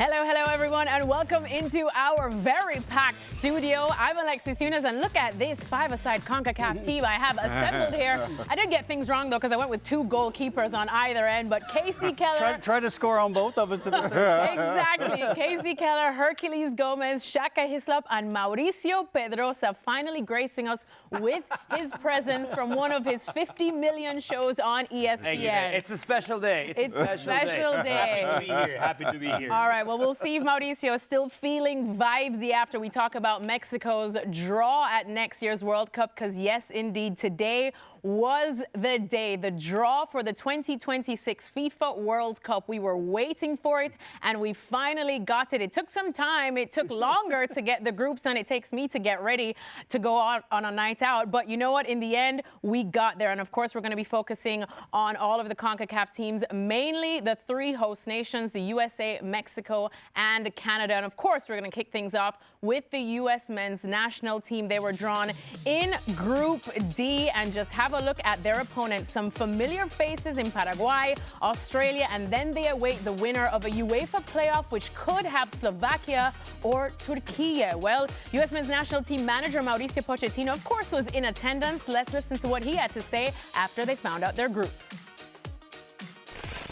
Hello, everyone, and welcome into our very packed studio. I'm Alexis Yunes, and look at this five-a-side CONCACAF team I have assembled here. I did get things wrong, though, because I went with two goalkeepers on either end, but Casey Keller... Try to score on both of us at the same time. Exactly. Casey Keller, Hercules Gomez, Shaka Hislop, and Mauricio Pedrosa finally gracing us with his presence from one of his 50 million shows on ESPN. It's a special day. It's a special day. Happy to be here. Happy to be here. All right, well, we'll see if Mauricio is still feeling vibesy after we talk about Mexico's draw at next year's World Cup, because yes, indeed, today was the day, the draw for the 2026 FIFA World Cup. We were waiting for it, and we finally got it. It took some time. It took longer to get the groups than it takes me to get ready to go on a night out. But you know what? In the end, we got there. And of course, we're going to be focusing on all of the CONCACAF teams, mainly the three host nations, the USA, Mexico, and Canada. And of course, we're going to kick things off with the U.S. men's national team. They were drawn in Group D, and just have a look at their opponents. Some familiar faces in Paraguay, Australia, and then they await the winner of a UEFA playoff, which could have Slovakia or Turkey. Well, U.S. men's national team manager Mauricio Pochettino, of course, was in attendance. Let's listen to what he had to say after they found out their group.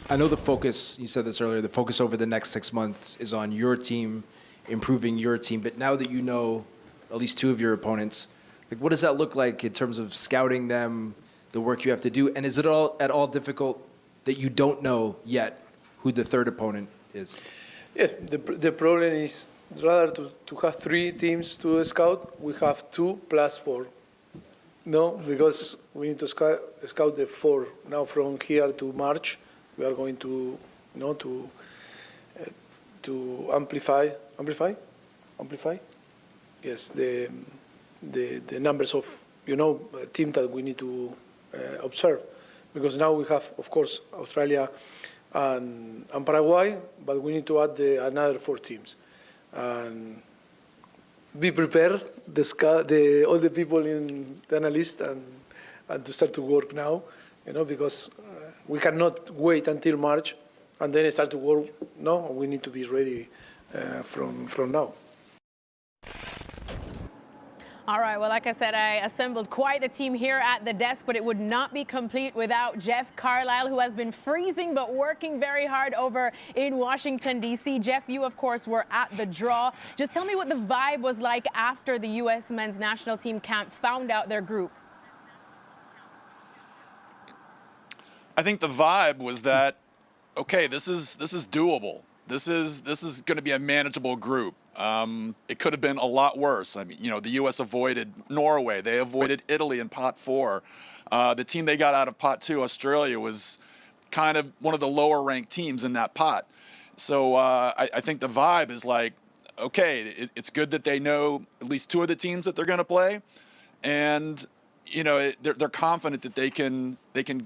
I know the focus, you said this earlier, the focus over the next 6 months is on your team, improving your team. But now that you know at least two of your opponents, like, what does that look like in terms of scouting them, the work you have to do? And is it at all difficult that you don't know yet who the third opponent is? Yes, the problem is rather to have three teams to scout, we have 2 + 4. No, because we need to scout the 4. Now from here to March, we are going to, to amplify. Yes, the numbers of team that we need to observe, because now we have, of course, Australia and Paraguay, but we need to add another 4 teams. And be prepared, all the people in the analysts, and to start to work now, because we cannot wait until March and then start to work. No, we need to be ready from now. All right, well, like I said, I assembled quite the team here at the desk, but it would not be complete without Jeff Carlisle, who has been freezing but working very hard over in Washington, D.C. Jeff, you, of course, were at the draw. Just tell me what the vibe was like after the U.S. men's national team camp found out their group. I think the vibe was that, okay, this is doable. This is going to be a manageable group. It could have been a lot worse. I mean, the U.S. avoided Norway. They avoided Italy in pot 4. The team they got out of pot 2, Australia, was kind of one of the lower ranked teams in that pot. So I think the vibe is like, okay, it's good that they know at least 2 of the teams that they're going to play. And, they're confident that they can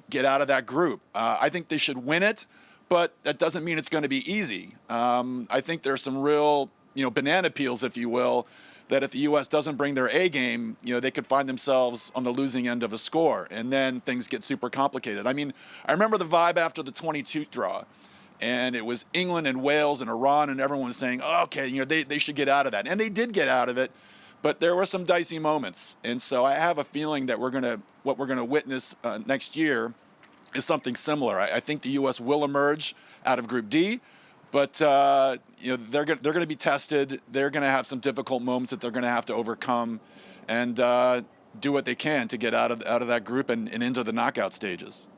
get out of that group. I think they should win it, but that doesn't mean it's going to be easy. I think there's some real banana peels, if you will, that if the U.S. doesn't bring their A game, they could find themselves on the losing end of a score, and then things get super complicated. I mean, I remember the vibe after the 22 draw, and it was England and Wales and Iran, and everyone was saying, oh, okay, they should get out of that. And they did get out of it, but there were some dicey moments. And so I have a feeling that what we're gonna witness next year is something similar. I think the U.S. will emerge out of Group D. But they're going to be tested. They're going to have some difficult moments that they're going to have to overcome, and do what they can to get out of that group and into the knockout stages.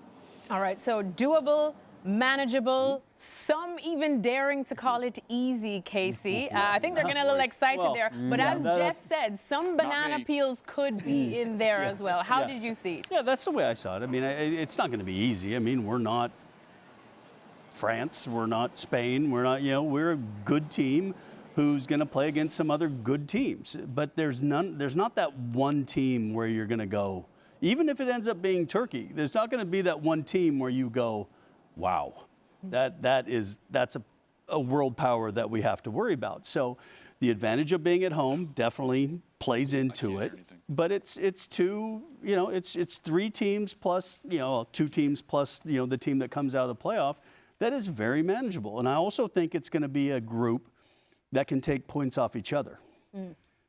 All right, so doable, manageable, some even daring to call it easy, Casey. I think they're getting a little excited there. But as Jeff said, some banana peels could be in there as well. How did you see it? Yeah, that's the way I saw it. I mean, it's not going to be easy. I mean, we're not France, we're not Spain, we're a good team who's going to play against some other good teams. But there's not that one team where you're going to go, even if it ends up being Turkey, there's not going to be that one team where you go, wow, that's a world power that we have to worry about. So the advantage of being at home definitely plays into it. But it's 3 teams plus, 2 teams plus, the team that comes out of the playoff. that is very manageable. And I also think it's going to be a group that can take points off each other.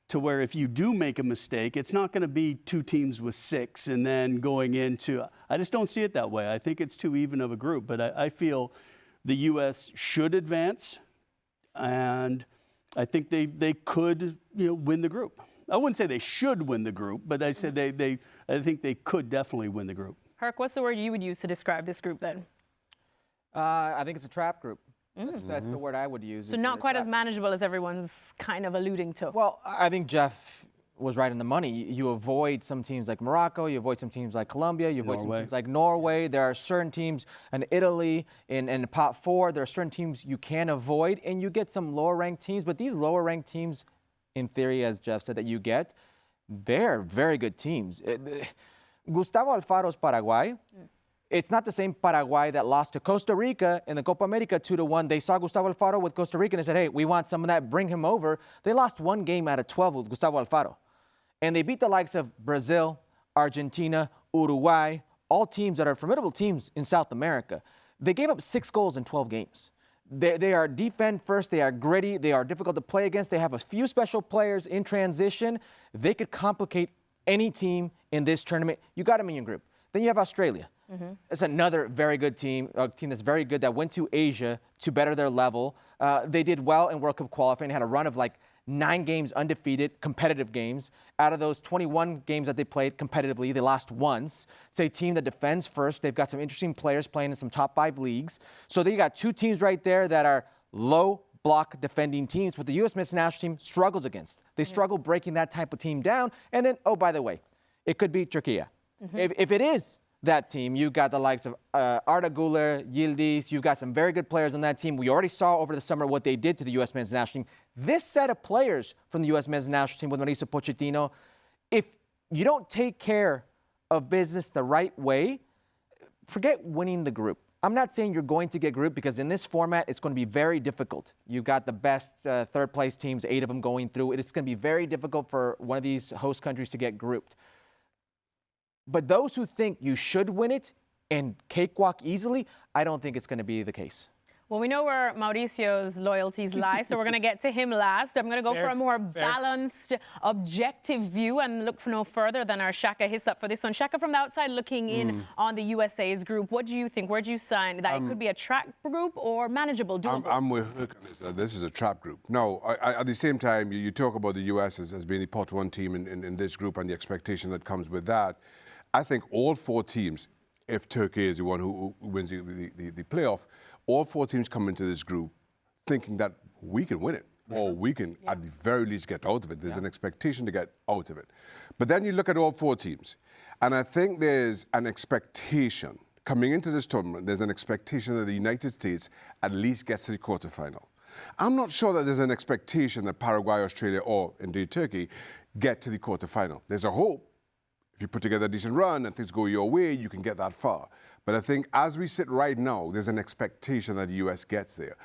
To where if you do make a mistake, it's not going to be two teams with 6 and then going into, I just don't see it that way. I think it's too even of a group. But I feel the U.S. should advance, and I think they could win the group. I wouldn't say they should win the group, but I said I think they could definitely win the group. Herc, what's the word you would use to describe this group then? I think it's a trap group. That's the word I would use. So not quite as manageable as everyone's kind of alluding to. Well, I think Jeff was right in the money. You avoid some teams like Morocco, you avoid some teams like Colombia, you avoid some teams like Norway. There are certain teams in Italy, in pot 4, there are certain teams you can avoid, and you get some lower ranked teams. But these lower ranked teams, in theory, as Jeff said, that you get, they're very good teams. Gustavo Alfaro's Paraguay, it's not the same Paraguay that lost to Costa Rica in the Copa America 2-1. They saw Gustavo Alfaro with Costa Rica and they said, hey, we want some of that, bring him over. They lost 1 game out of 12 with Gustavo Alfaro. And they beat the likes of Brazil, Argentina, Uruguay, all teams that are formidable teams in South America. They gave up 6 goals in 12 games. They are defend first, they are gritty, they are difficult to play against. They have a few special players in transition. They could complicate any team in this tournament. You got them in your group. Then you have Australia. It's another very good team, a team that's very good that went to Asia to better their level. They did well in World Cup qualifying, had a run of like 9 games undefeated, competitive games. Out of those 21 games that they played competitively, they lost once. It's a team that defends first. They've got some interesting players playing in some top 5 leagues. So they got 2 teams right there that are low block defending teams, what the U.S. men's national team struggles against. They struggle breaking that type of team down. And then, oh, by the way, it could be Turkey. If it is that team, you got the likes of Arda Güler, Yildiz. You've got some very good players on that team. We already saw over the summer what they did to the U.S. men's national team. This set of players from the U.S. men's national team with Mauricio Pochettino, if you don't take care of business the right way, forget winning the group. I'm not saying you're going to get group because in this format, it's going to be very difficult. You've got the best third-place teams, 8 of them going through. It's going to be very difficult for one of these host countries to get grouped. But those who think you should win it and cakewalk easily, I don't think it's going to be the case. Well, we know where Mauricio's loyalties lie, so we're going to get to him last. I'm going to go for a more balanced, objective view and look for no further than our Shaka Hissap for this one. Shaka, from the outside looking in on the USA's group, what do you think? Where do you sign? That it could be a trap group or manageable, doable? I'm with Hook on this. This is a trap group. No, at the same time, you talk about the U.S. as being the pot 1 team in this group and the expectation that comes with that. I think all 4 teams, if Turkey is the one who wins the playoff, all 4 teams come into this group thinking that we can win it, or we can at the very least get out of it. There's an expectation to get out of it. But then you look at all 4 teams, and I think there's an expectation coming into this tournament, there's an expectation that the United States at least gets to the quarterfinal. I'm not sure that there's an expectation that Paraguay, Australia, or indeed Turkey get to the quarterfinal. There's a hope. If you put together a decent run and things go your way, you can get that far. But I think as we sit right now, there's an expectation that the U.S. gets there.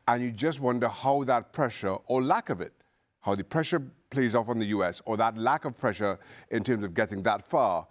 And you just wonder how that pressure, or lack of it, how the pressure plays off on the U.S., or that lack of pressure in terms of getting that far,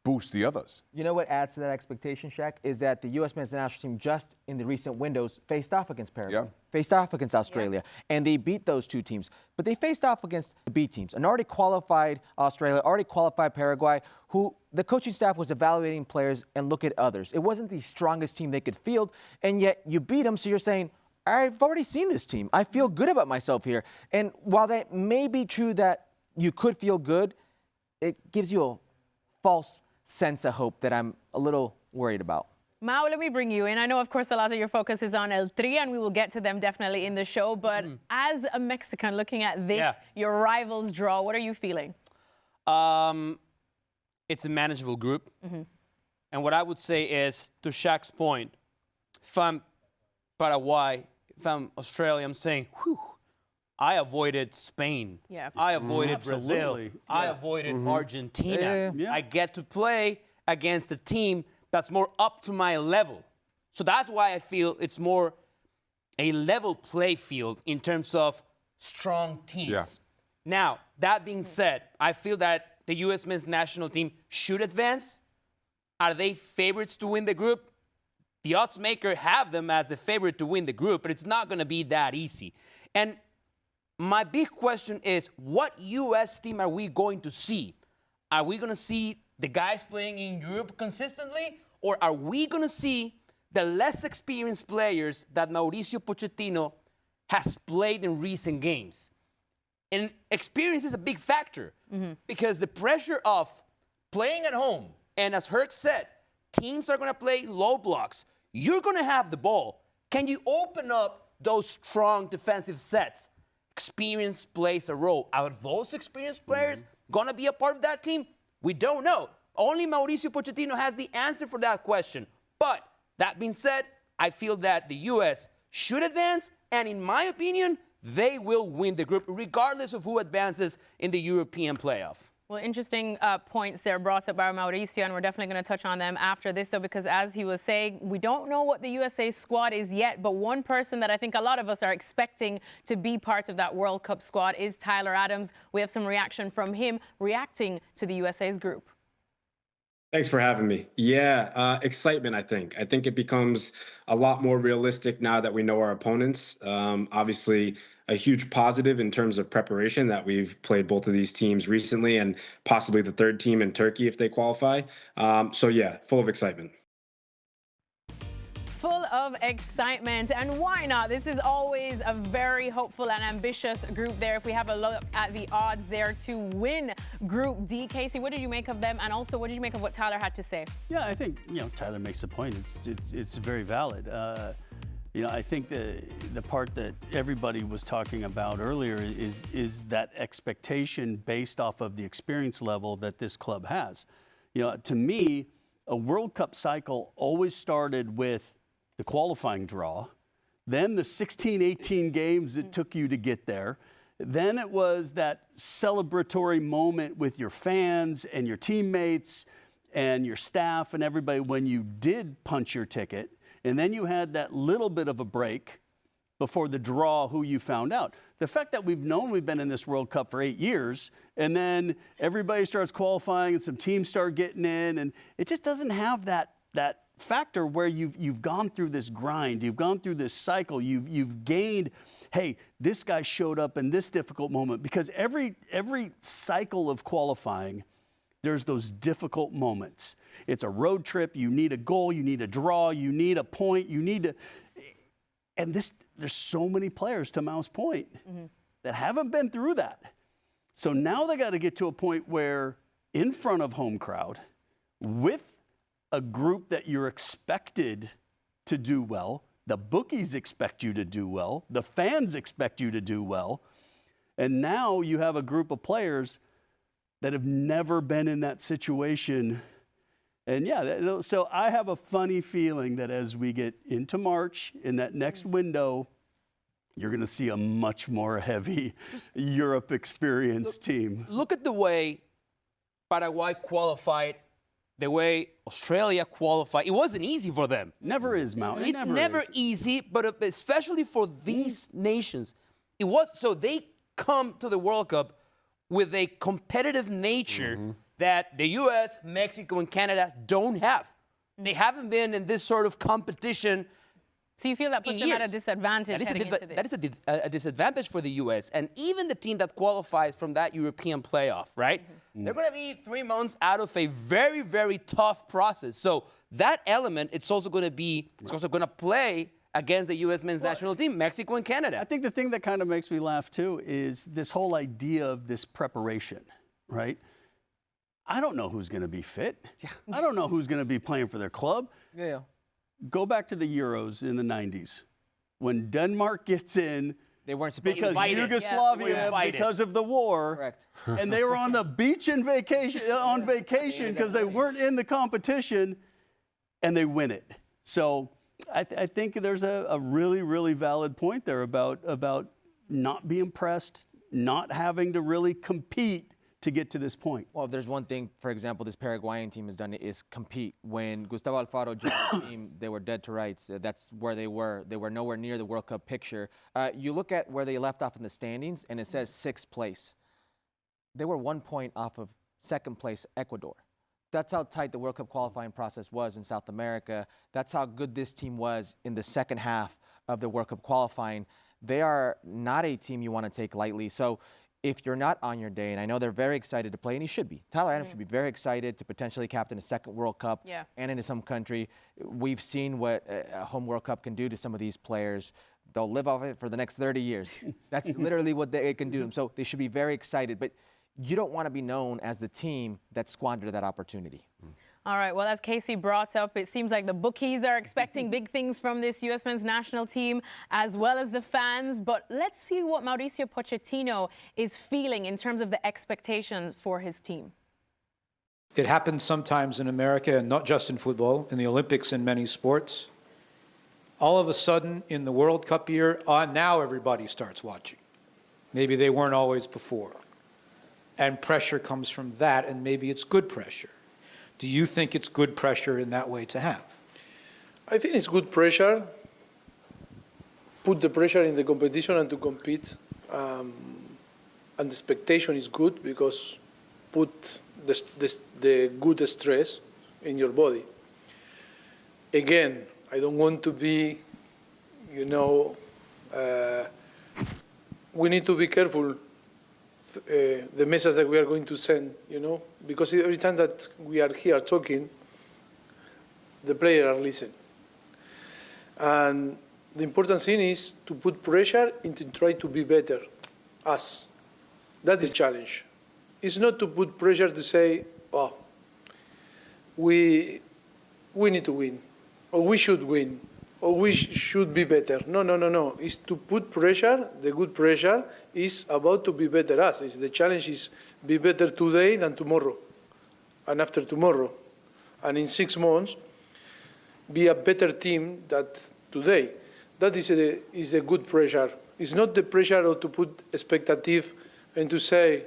boosts the others. You know what adds to that expectation, Shaq, is that the U.S. men's national team just in the recent windows faced off against Paraguay, faced off against Australia, and they beat those 2 teams. But they faced off against the B teams, an already qualified Australia, already qualified Paraguay, who the coaching staff was evaluating players and look at others. It wasn't the strongest team they could field, and yet you beat them, so you're saying, I've already seen this team. I feel good about myself here. And while that may be true that you could feel good, it gives you a false sense of hope that I'm a little worried about. Mao, let me bring you in. I know, of course, a lot of your focus is on El Tri, and we will get to them definitely in the show. But as a Mexican looking at this, your rivals draw, what are you feeling? It's a manageable group. And what I would say is, to Shaq's point, if I'm Paraguay, if I'm Australia, I'm saying, whew, I avoided Spain. I avoided Brazil. I avoided Argentina. I get to play against a team that's more up to my level. So that's why I feel it's more a level play field in terms of strong teams. Now, that being said, I feel that the U.S. men's national team should advance. Are they favorites to win the group? the odds maker have them as the favorite to win the group, but it's not going to be that easy. And my big question is, what U.S. team are we going to see? Are we going to see the guys playing in Europe consistently, or are we going to see the less experienced players that Mauricio Pochettino has played in recent games? And experience is a big factor because the pressure of playing at home, and as Herc said, teams are going to play low blocks. You're going to have the ball. Can you open up those strong defensive sets? Experience plays a role. Are those experienced players going to be a part of that team? We don't know. Only Mauricio Pochettino has the answer for that question. But that being said, I feel that the U.S. should advance, and in my opinion, they will win the group, regardless of who advances in the European playoff. Well, interesting points there brought up by Mauricio, and we're definitely going to touch on them after this, though, because as he was saying, we don't know what the USA squad is yet, but one person that I think a lot of us are expecting to be part of that World Cup squad is Tyler Adams. We have some reaction from him reacting to the USA's group. Thanks for having me. Yeah, excitement, I think. I think it becomes a lot more realistic now that we know our opponents. Obviously, a huge positive in terms of preparation that we've played both of these teams recently and possibly the third team in Turkey if they qualify. So, yeah, full of excitement. Full of excitement, and why not? This is always a very hopeful and ambitious group there. If we have a look at the odds there to win Group D, Casey, what did you make of them, and also what did you make of what Tyler had to say? Yeah, I think Tyler makes a point. It's very valid. I think the part that everybody was talking about earlier is that expectation based off of the experience level that this club has. To me, a World Cup cycle always started with the qualifying draw, then the 16, 18 games it took you to get there. Then it was that celebratory moment with your fans and your teammates and your staff and everybody when you did punch your ticket. And then you had that little bit of a break before the draw, who you found out. The fact that we've been in this World Cup for 8 years, and then everybody starts qualifying and some teams start getting in, and it just doesn't have that factor where you've gone through this grind, you've gone through this cycle, you've gained, hey, this guy showed up in this difficult moment, because every cycle of qualifying, there's those difficult moments. It's a road trip, you need a goal, you need a draw, you need a point, and there's so many players, to Mao's point, that haven't been through that. So now they got to get to a point where in front of home crowd, with a group that you're expected to do well, the bookies expect you to do well, the fans expect you to do well, and now you have a group of players that have never been in that situation. And so I have a funny feeling that as we get into March, in that next window, you're going to see a much more heavy Europe experienced team. Look at the way Paraguay qualified, the way Australia qualified. It wasn't easy for them. Never is, Mount. It's never easy, but especially for these nations. It was, so they come to the World Cup with a competitive nature that the U.S., Mexico, and Canada don't have. They haven't been in this sort of competition. So you feel that puts them at a disadvantage heading into this? That is a disadvantage for the U.S. And even the team that qualifies from that European playoff, right? They're going to be 3 months out of a very, very tough process. So that element, it's also going to play against the U.S. men's national team, Mexico and Canada. I think the thing that kind of makes me laugh, too, is this whole idea of this preparation, right? I don't know who's going to be fit. I don't know who's going to be playing for their club. Yeah. Go back to the Euros in the 90s. When Denmark gets in, They weren't supposed because to. Yugoslavia, because of the war, Correct. and they were on the beach on vacation because they weren't in the competition, and they win it. So I think there's a really, really valid point there about not being pressed, not having to really compete to get to this point. Well, if there's one thing, for example, this Paraguayan team has done is compete. When Gustavo Alfaro joined the team, they were dead to rights. That's where they were. They were nowhere near the World Cup picture. You look at where they left off in the standings, and it says 6th place. They were 1 point off of 2nd place Ecuador. That's how tight the World Cup qualifying process was in South America. That's how good this team was in the second half of the World Cup qualifying. They are not a team you want to take lightly. So if you're not on your day, and I know they're very excited to play, and he should be. Tyler Adams should be very excited to potentially captain a second World Cup and in his home country. We've seen what a home World Cup can do to some of these players. They'll live off it for the next 30 years. That's literally what it can do to them. So they should be very excited. But you don't want to be known as the team that squandered that opportunity. All right, well, as Casey brought up, it seems like the bookies are expecting big things from this U.S. men's national team, as well as the fans. But let's see what Mauricio Pochettino is feeling in terms of the expectations for his team. It happens sometimes in America, and not just in football, in the Olympics and many sports. All of a sudden, in the World Cup year, now everybody starts watching. Maybe they weren't always before. And pressure comes from that, and maybe it's good pressure. Do you think it's good pressure in that way to have? I think it's good pressure. Put the pressure in the competition and to compete. And the expectation is good because put the good stress in your body. Again, I don't want to be, we need to be careful the message that we are going to send, because every time that we are here talking, the players are listening. And the important thing is to put pressure and to try to be better, us. That is the challenge. It's not to put pressure to say, oh, we need to win, or we should win, or we should be better. No. It's to put pressure. The good pressure is about to be better us. The challenge is be better today than tomorrow, and after tomorrow. And in 6 months, be a better team than today. That is the good pressure. It's not the pressure to put expectative and to say,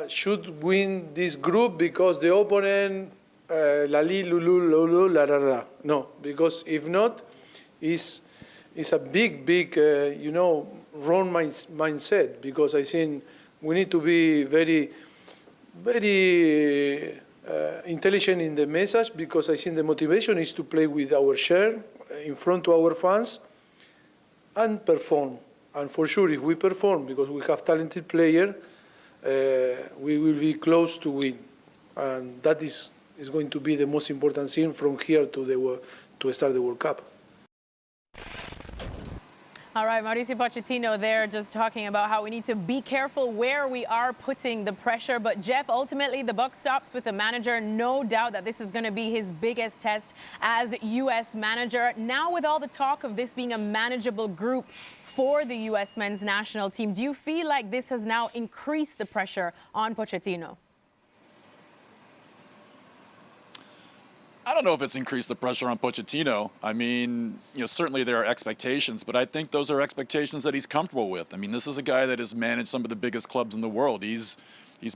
should win this group because the opponent lali, lulu, lulu, la, la, la. No, because if not, it's a big, wrong mindset. Because I think we need to be very, very intelligent in the message. Because I think the motivation is to play with our share in front of our fans and perform. And for sure, if we perform, because we have talented players, we will be close to win, and that is going to be the most important thing from here to start the World Cup. All right, Mauricio Pochettino there just talking about how we need to be careful where we are putting the pressure. But Jeff, ultimately the buck stops with the manager. No doubt that this is going to be his biggest test as U.S. manager. Now with all the talk of this being a manageable group for the U.S. men's national team, do you feel like this has now increased the pressure on Pochettino? I don't know if it's increased the pressure on Pochettino. I mean, certainly there are expectations, but I think those are expectations that he's comfortable with. I mean, this is a guy that has managed some of the biggest clubs in the world. He's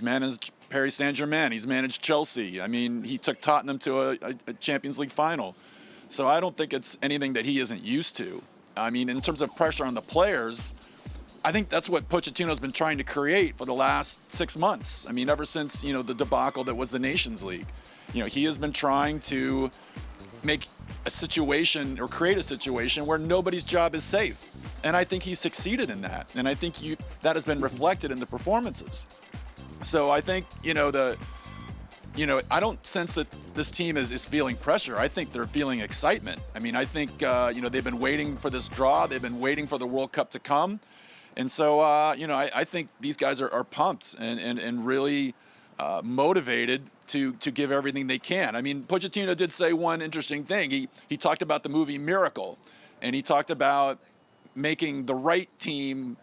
managed Paris Saint-Germain. He's managed Chelsea. I mean, he took Tottenham to a Champions League final. So I don't think it's anything that he isn't used to. I mean, in terms of pressure on the players, I think that's what Pochettino's been trying to create for the last 6 months. I mean, ever since, the debacle that was the Nations League. He has been trying to make a situation or create a situation where nobody's job is safe. And I think he's succeeded in that. And I think that has been reflected in the performances. So I think, I don't sense that this team is feeling pressure. I think they're feeling excitement. I mean, I think, they've been waiting for this draw. They've been waiting for the World Cup to come. And so, I think these guys are pumped and really motivated to give everything they can. I mean, Pochettino did say one interesting thing. He talked about the movie Miracle, and he talked about making the right team,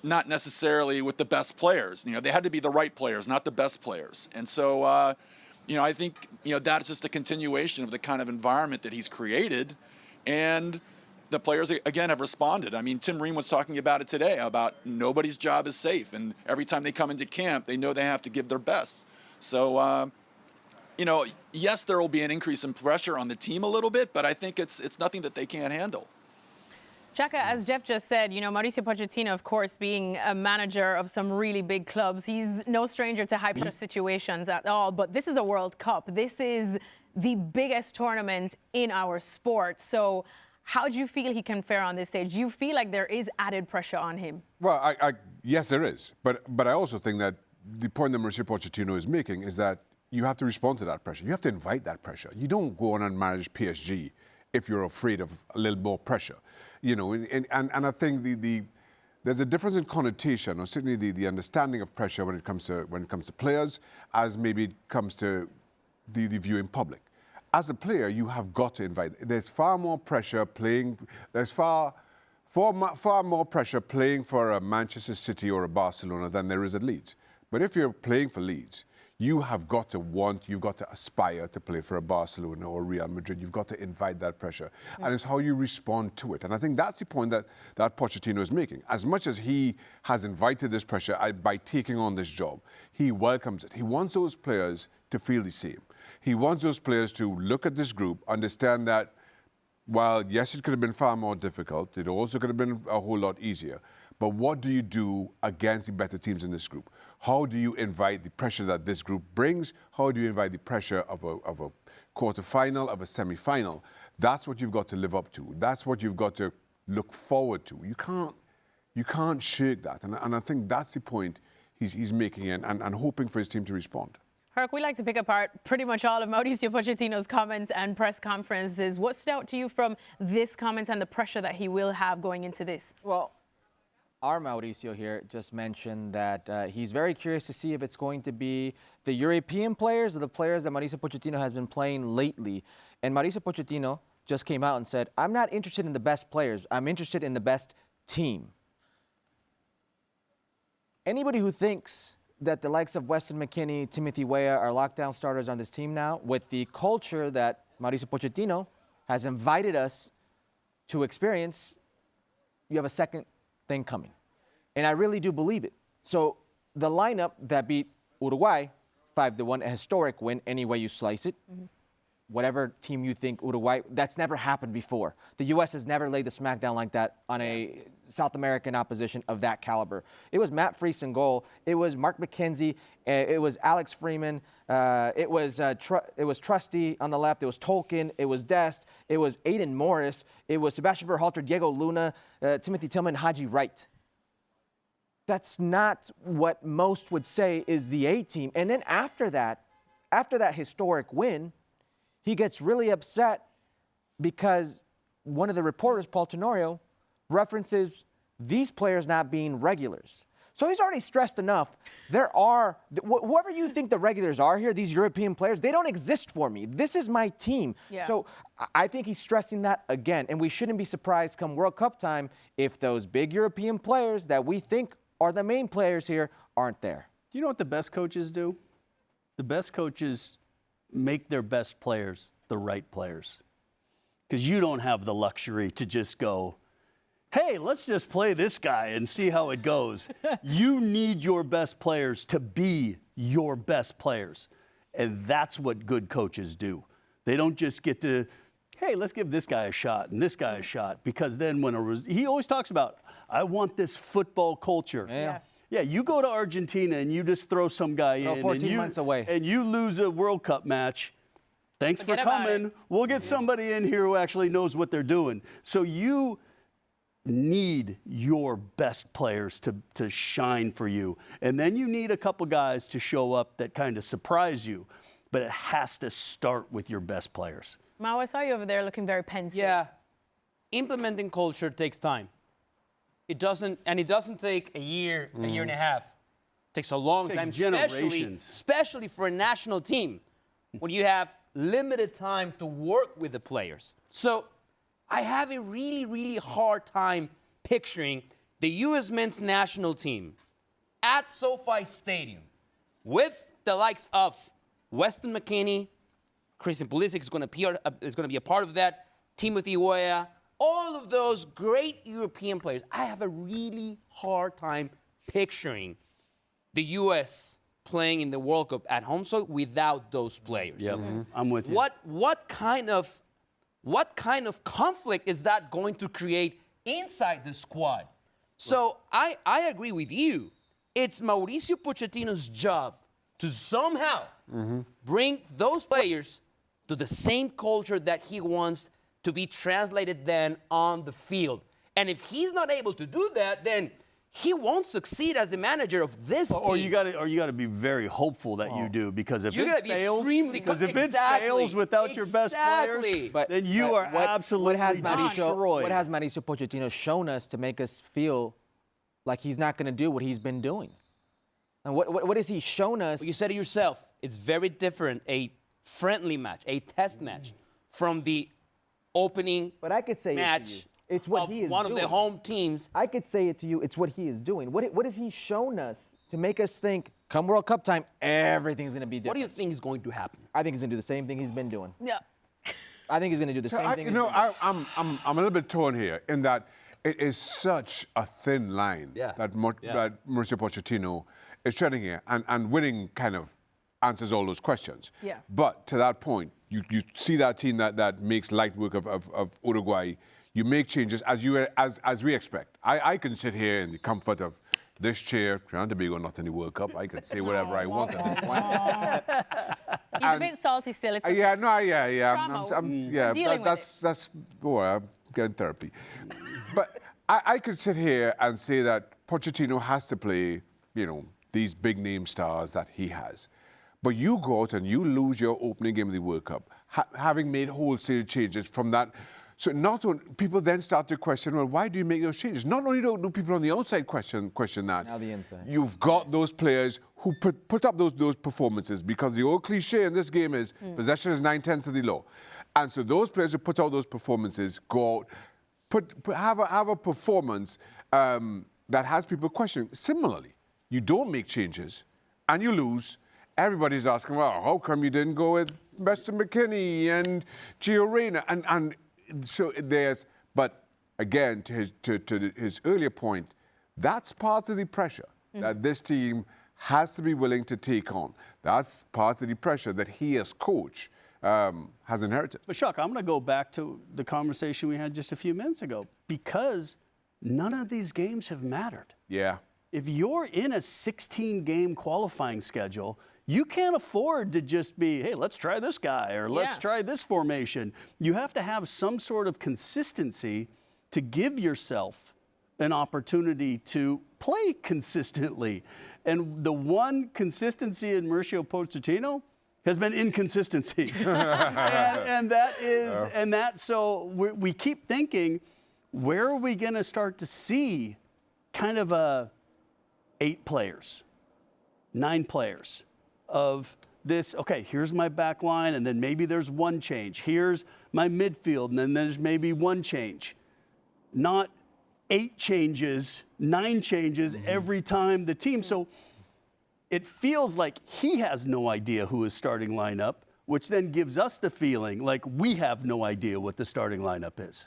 not necessarily with the best players. They had to be the right players, not the best players. And so, I think, that's just a continuation of the kind of environment that he's created. And the players, again, have responded. I mean, Tim Ream was talking about it today, about nobody's job is safe. And every time they come into camp, they know they have to give their best. So, yes, there will be an increase in pressure on the team a little bit, but I think it's nothing that they can't handle. Chaka, as Jeff just said, you know, Mauricio Pochettino, of course, being a manager of some really big clubs, he's no stranger to high-pressure situations at all. But this is a World Cup. This is the biggest tournament in our sport. So how do you feel he can fare on this stage? Do you feel like there is added pressure on him? Well, yes, there is. But I also think that the point that Mauricio Pochettino is making is that you have to respond to that pressure. You have to invite that pressure. You don't go on and manage PSG if you're afraid of a little more pressure. You know, and I think there's a difference in connotation, or certainly the understanding of pressure when it comes to players, as maybe it comes to the viewing public. As a player, you have got to invite. There's far more pressure playing. There's far more pressure playing for a Manchester City or a Barcelona than there is at Leeds. But if you're playing for Leeds, you have got to you've got to aspire to play for a Barcelona or Real Madrid. You've got to invite that pressure. Yeah. And it's how you respond to it. And I think that's the point that Pochettino is making. As much as he has invited this pressure by taking on this job, he welcomes it. He wants those players to feel the same. He wants those players to look at this group, understand that, while yes, it could have been far more difficult, it also could have been a whole lot easier. But what do you do against the better teams in this group? How do you invite the pressure that this group brings? How do you invite the pressure of a quarterfinal, of a semi-final? That's what you've got to live up to. That's what you've got to look forward to. You can't shirk that. And I think that's the point he's making and hoping for his team to respond. Herc, we like to pick apart pretty much all of Mauricio Pochettino's comments and press conferences. What stood out to you from this comment and the pressure that he will have going into this? Well, our Mauricio here just mentioned that he's very curious to see if it's going to be the European players or the players that Mauricio Pochettino has been playing lately. And Mauricio Pochettino just came out and said, I'm not interested in the best players. I'm interested in the best team. Anybody who thinks that the likes of Weston McKennie, Timothy Weah are lockdown starters on this team now, with the culture that Mauricio Pochettino has invited us to experience, you have a second thing coming. And I really do believe it. So the lineup that beat Uruguay 5-1, a historic win any way you slice it. Mm-hmm. Whatever team you think Uruguay, that's never happened before. The U.S. has never laid the smackdown like that on a South American opposition of that caliber. It was Matt Freese in goal. It was Mark McKenzie. It was Alex Freeman. It was Trusty on the left. It was Tolkien. It was Dest. It was Aiden Morris. It was Sebastian Berhalter, Diego Luna, Timothy Tillman, Haji Wright. That's not what most would say is the A team. And then after that historic win, he gets really upset because one of the reporters, Paul Tenorio, references these players not being regulars. So he's already stressed enough. Whoever you think the regulars are here, these European players, they don't exist for me. This is my team. Yeah. So I think he's stressing that again. And we shouldn't be surprised come World Cup time if those big European players that we think are the main players here aren't there. Do you know what the best coaches do? The best coaches make their best players the right players. Because you don't have the luxury to just go, hey, let's just play this guy and see how it goes. You need your best players to be your best players. And that's what good coaches do. They don't just get to, hey, let's give this guy a shot and this guy a shot. Because then he always talks about, I want this football culture. Yeah. Yeah, you go to Argentina and you just throw some guy in 14 months away. And you lose a World Cup match. Thanks for coming. We'll get somebody in here who actually knows what they're doing. So you need your best players to shine for you. And then you need a couple guys to show up that kind of surprise you. But it has to start with your best players. Mao, I saw you over there looking very pensive. Yeah. Implementing culture takes time. It doesn't take a year and a half. It takes a long time, especially for a national team when you have limited time to work with the players. So I have a really, really hard time picturing the U.S. men's national team at SoFi Stadium with the likes of Weston McKennie, Christian Pulisic is going to be a part of that, Timothy Weah, all of those great European players. I have a really hard time picturing the U.S. playing in the World Cup at home so without those players. Yep, I'm with you. What kind of conflict is that going to create inside the squad. So I agree with you. It's Mauricio Pochettino's job to somehow bring those players to the same culture that he wants to be translated then on the field. And if he's not able to do that, then he won't succeed as the manager of this team. Or you got to be very hopeful that you do, because if You it gotta be fails, extremely it fails without your best players, then you are absolutely destroyed. What has Mauricio Pochettino shown us to make us feel like he's not going to do what he's been doing? And what has he shown us? Well, you said it yourself. It's very different, a friendly match, a test match, from the opening But I could say match it to you. It's what of he is one doing. of the home teams. I could say it to you. It's what he is doing. What has he shown us to make us think, come World Cup time, everything's going to be different? What do you think is going to happen? I think he's going to do the same thing he's been doing. Yeah. I think he's going to do the same thing. I'm a little bit torn here in that it is such a thin line that Mauricio Pochettino is treading here, and winning kind of answers all those questions. Yeah. But to that point, you see that team that makes light work of Uruguay. You make changes as we expect. I can sit here in the comfort of this chair, trying to be going not in the World Cup. I can say whatever I want at this point. He's a bit salty still. It's Yeah, Trauma. I'm Dealing with that's boy, I'm getting therapy. But I could sit here and say that Pochettino has to play, these big name stars that he has. But you go out and you lose your opening game of the World Cup, having made wholesale changes from that. So not only people then start to question, well, why do you make those changes? Not only do people on the outside question that. Now the inside. You've got those players who put up those performances, because the old cliche in this game is possession is 9/10 of the law. And so those players who put out those performances go out, have a performance that has people questioning. Similarly, you don't make changes and you lose. Everybody's asking, well, how come you didn't go with Mr. McKinney and Gio Reyna? And so but again, to his earlier point, that's part of the pressure that this team has to be willing to take on. That's part of the pressure that he as coach has inherited. But Chuck, I'm going to go back to the conversation we had just a few minutes ago, because none of these games have mattered. Yeah. If you're in a 16-game qualifying schedule, you can't afford to just be, hey, let's try this guy or let's try this formation. You have to have some sort of consistency to give yourself an opportunity to play consistently. And the one consistency in Mauricio Pochettino has been inconsistency. So we keep thinking, where are we going to start to see kind of a 8 players, 9 players of this, okay, here's my back line, and then maybe there's one change. Here's my midfield, and then there's maybe one change. Not 8 changes, 9 changes every time the team. So it feels like he has no idea who his starting lineup, which then gives us the feeling like we have no idea what the starting lineup is.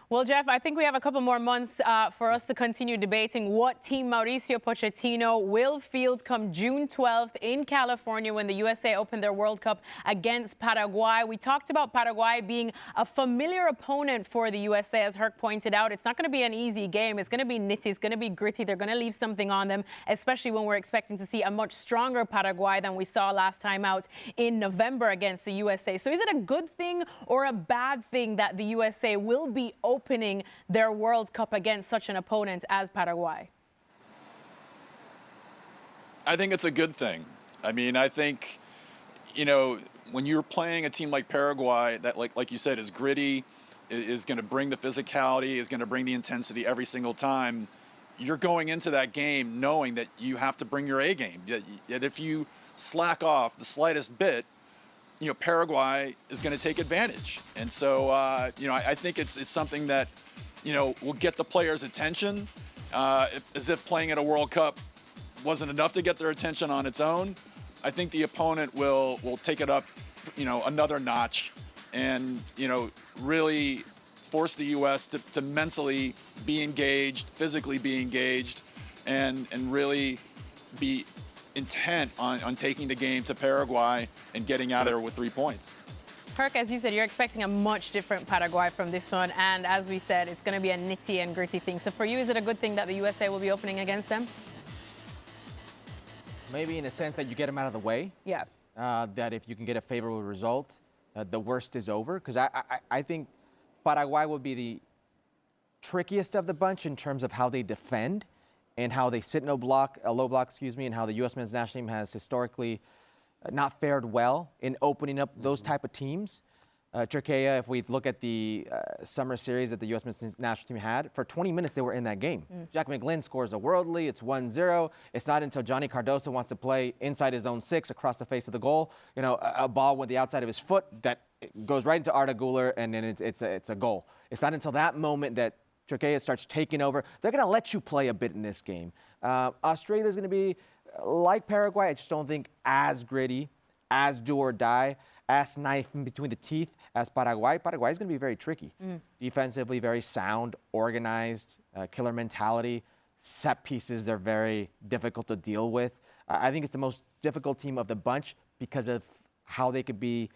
Well, Jeff, I think we have a couple more months for us to continue debating what team Mauricio Pochettino will field come June 12th in California when the USA open their World Cup against Paraguay. We talked about Paraguay being a familiar opponent for the USA, as Herc pointed out. It's not going to be an easy game. It's going to be nitty. It's going to be gritty. They're going to leave something on them, especially when we're expecting to see a much stronger Paraguay than we saw last time out in November against the USA. So is it a good thing or a bad thing that the USA will be opening their World Cup against such an opponent as Paraguay? I think it's a good thing. I mean, I think, when you're playing a team like Paraguay that, like you said, is gritty, is going to bring the physicality, is going to bring the intensity every single time, you're going into that game knowing that you have to bring your A game. That if you slack off the slightest bit, Paraguay is going to take advantage. And so, I think it's something that, will get the players' attention, as if playing at a World Cup wasn't enough to get their attention on its own. I think the opponent will take it up, another notch and, really force the U.S. to mentally be engaged, physically be engaged, and really be intent on taking the game to Paraguay and getting out of there with 3 points. Herc, as you said, you're expecting a much different Paraguay from this one. And as we said, it's going to be a nitty and gritty thing. So for you, is it a good thing that the USA will be opening against them? Maybe in a sense that you get them out of the way. Yeah. That if you can get a favorable result, the worst is over. Because I think Paraguay will be the trickiest of the bunch in terms of how they defend and how they sit in a low block, and how the U.S. men's national team has historically not fared well in opening up those type of teams. Turkey, if we look at the summer series that the U.S. men's national team had, for 20 minutes they were in that game. Jack McGlynn scores a worldly, it's 1-0. It's not until Johnny Cardoso wants to play inside his own 6 across the face of the goal, a ball with the outside of his foot that goes right into Arda Güler, and then it's a goal. It's not until that moment that Turkey starts taking over. They're going to let you play a bit in this game. Australia's going to be like Paraguay. I just don't think as gritty, as do or die, as knife in between the teeth as Paraguay. Paraguay is going to be very tricky. Defensively, very sound, organized, killer mentality. Set pieces, they're very difficult to deal with. I think it's the most difficult team of the bunch because of how they could be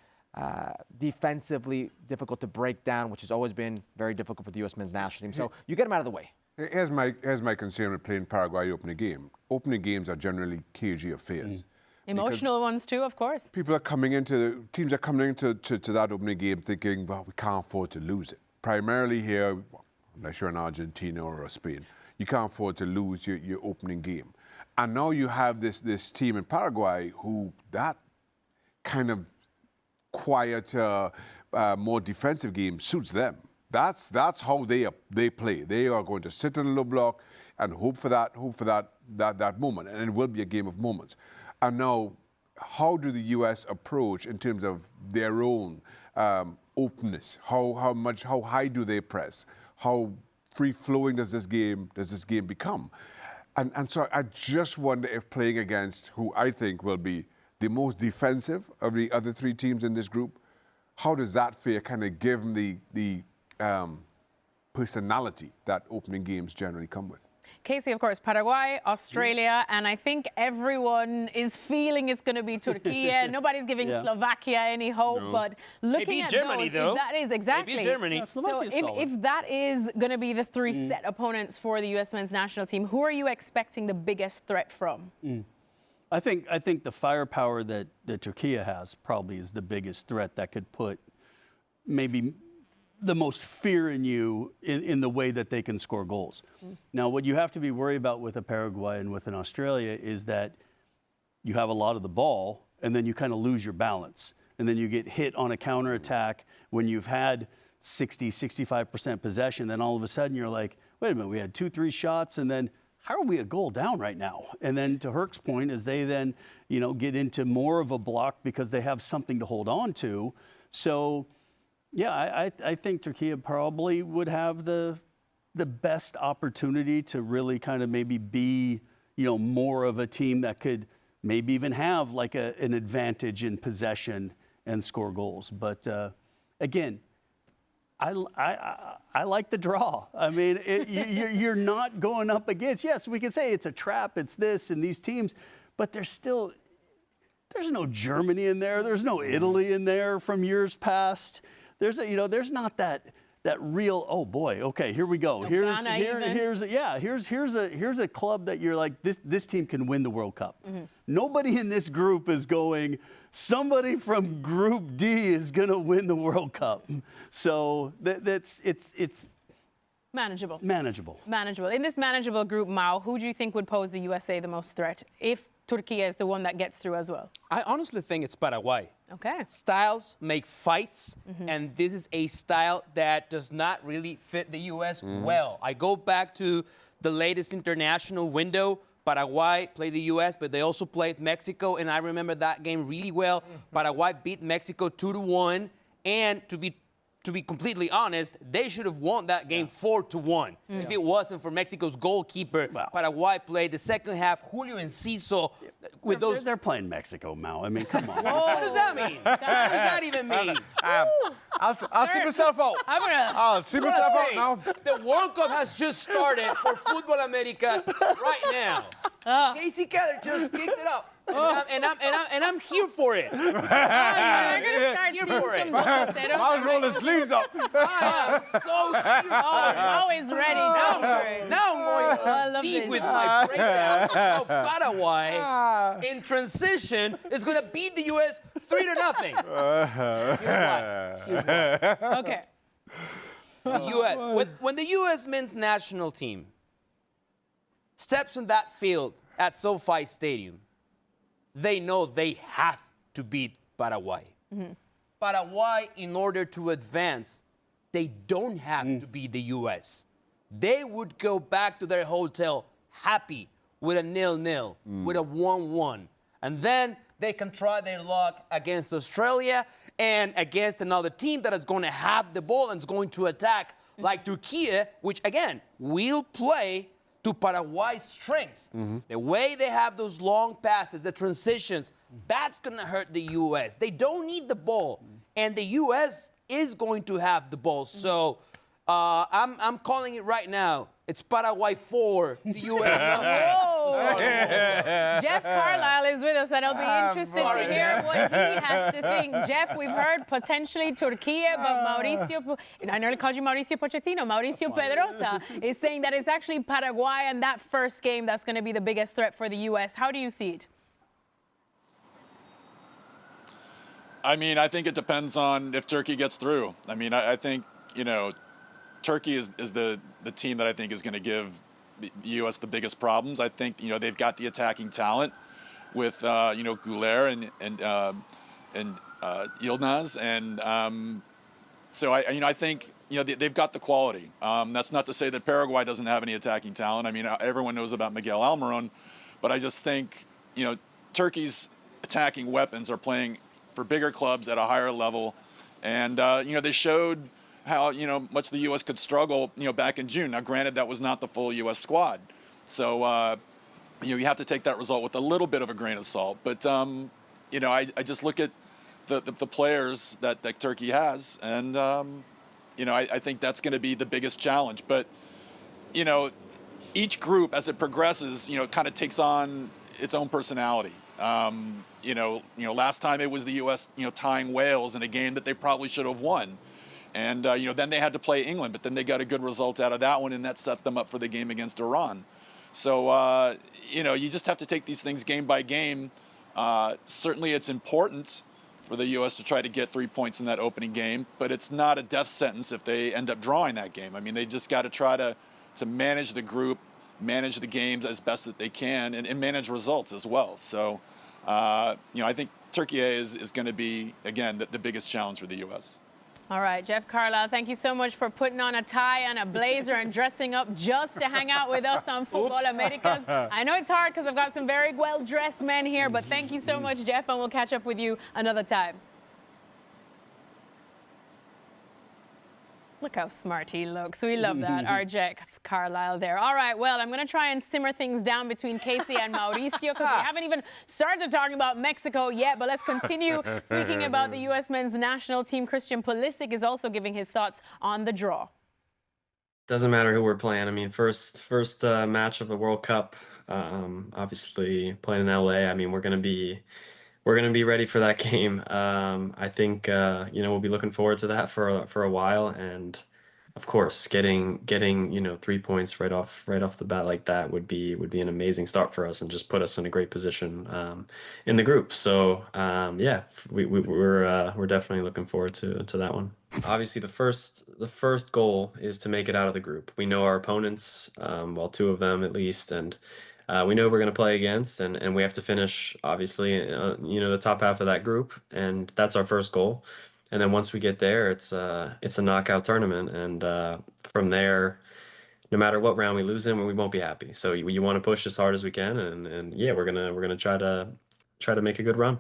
defensively difficult to break down, which has always been very difficult for the U.S. men's national team. So you get them out of the way. Here's my concern with playing Paraguay opening game. Opening games are generally cagey affairs. Emotional ones too, of course. Teams are coming into that opening game thinking, well, we can't afford to lose it. Primarily here, unless you're in Argentina or Spain, you can't afford to lose your opening game. And now you have this team in Paraguay who that kind of quieter, more defensive game suits them. That's how they play. They are going to sit in a low block and hope for that moment, and it will be a game of moments. And now, how do the U.S. approach in terms of their own openness? How high do they press? How free flowing does this game become? And so I just wonder if playing against who I think will be the most defensive of the other 3 teams in this group, how does that fare kind of give them the personality that opening games generally come with? Casey, of course, Paraguay, Australia, and I think everyone is feeling it's going to be Turkey. Nobody's giving Slovakia any hope, but looking at Germany, those, though. If that is exactly. Maybe Germany. So if that is going to be the 3 set opponents for the U.S. men's national team, who are you expecting the biggest threat from? I think the firepower that Turkey has probably is the biggest threat that could put maybe the most fear in you in the way that they can score goals. Now, what you have to be worried about with a Paraguay and with an Australia is that you have a lot of the ball and then you kind of lose your balance. And then you get hit on a counterattack when you've had 60, 65% possession. Then all of a sudden you're like, wait a minute, we had 2-3 shots and then how are we a goal down right now? And then to Herc's point is they then, get into more of a block because they have something to hold on to. So, yeah, I think Turkey probably would have the best opportunity to really kind of maybe be, more of a team that could maybe even have like an advantage in possession and score goals. But again, I like the draw. I mean, you're not going up against. Yes, we can say it's a trap. It's this and these teams, but there's no Germany in there. There's no Italy in there from years past. There's not that real, oh boy, okay, here we go. Here's a club that you're like, this team can win the World Cup. Nobody in this group is going, somebody from Group D is going to win the World Cup. So it's manageable. Manageable. In this manageable group, Mao, who do you think would pose the USA the most threat if Turkey is the one that gets through as well? I honestly think it's Paraguay. Okay. Styles make fights, and this is a style that does not really fit the U.S. well. I go back to the latest international window. Paraguay played the U.S., but they also played Mexico, and I remember that game really well. Paraguay beat Mexico 2-1, and to be completely honest, they should have won that game 4-1. If it wasn't for Mexico's goalkeeper, Paraguay played the second half. Julio Enciso with those. They're playing Mexico, Mao. I mean, come on. What does that mean? What does that even mean? I'll see myself out. I'll see myself out now. The World Cup has just started for Futbol Americas right now. Casey Keller just kicked it up. And I'm here for it. We're gonna start Here seeing for it. some boceros. Miles roll his sleeves up. I am so here for it. Always ready. Don't worry. Now I'm I going love deep this. with my breakdown of how Paraguay in transition is going to beat the U.S. 3-0. Here's why. Okay. The U.S. When the U.S. men's national team steps on that field at SoFi Stadium, they know they have to beat Paraguay. Paraguay, in order to advance, they don't have to beat the U.S. They would go back to their hotel happy with a 0-0, with a 1-1. And then they can try their luck against Australia and against another team that is going to have the ball and is going to attack, like Turkey, which, again, will play to Paraguay's strengths. The way they have those long passes, the transitions, that's going to hurt the U.S. They don't need the ball, and the U.S. is going to have the ball. So I'm calling it right now. It's Paraguay 4, the U.S. 1. Jeff Carlisle is with us, and I'll be interested to hear what he has to think. Jeff, we've heard potentially Turkey, but Mauricio, I nearly called you Mauricio Pochettino, Mauricio Pedrosa is saying that it's actually Paraguay and that first game that's going to be the biggest threat for the U.S. How do you see it? I mean, I think it depends on if Turkey gets through. I mean, I think, Turkey is the team that I think is going to give the U.S. the biggest problems. I think, they've got the attacking talent with, Güler and Yilmaz. And so, I think, they've got the quality. That's not to say that Paraguay doesn't have any attacking talent. I mean, everyone knows about Miguel Almiron. But I just think, Turkey's attacking weapons are playing for bigger clubs at a higher level. And, they showed how, much the U.S. could struggle, back in June. Now, granted, that was not the full U.S. squad. So, you have to take that result with a little bit of a grain of salt. But, I just look at the players that Turkey has, and, I think that's going to be the biggest challenge. But, each group, as it progresses, kind of takes on its own personality. Last time it was the U.S., tying Wales in a game that they probably should have won. And, then they had to play England, but then they got a good result out of that one, and that set them up for the game against Iran. So, you just have to take these things game by game. Certainly it's important for the U.S. to try to get 3 points in that opening game, but it's not a death sentence if they end up drawing that game. I mean, they just got to try to manage the group, manage the games as best that they can, and manage results as well. So, I think Turkey is going to be, again, the biggest challenge for the U.S. All right, Jeff Carlisle, thank you so much for putting on a tie and a blazer and dressing up just to hang out with us on Futbol Americas. I know it's hard because I've got some very well-dressed men here, but thank you so much, Jeff, and we'll catch up with you another time. Look how smart he looks. We love that. Our Jeff Carlisle there. All right, well, I'm going to try and simmer things down between Casey and Mauricio because we haven't even started talking about Mexico yet, but let's continue speaking about the U.S. men's national team. Christian Pulisic is also giving his thoughts on the draw. Doesn't matter who we're playing. I mean, first match of the World Cup, obviously playing in LA. I mean, we're going to be ready for that game. I think we'll be looking forward to that for a while, and of course, getting 3 points right off the bat like that would be an amazing start for us and just put us in a great position in the group. So we're definitely looking forward to that one. Obviously, the first goal is to make it out of the group. We know our opponents, well, two of them at least, and we know we're going to play against, and we have to finish, obviously, the top half of that group, and that's our first goal. And then once we get there, it's a knockout tournament, and from there, no matter what round we lose in, we won't be happy. So you want to push as hard as we can, and yeah, we're gonna try to make a good run.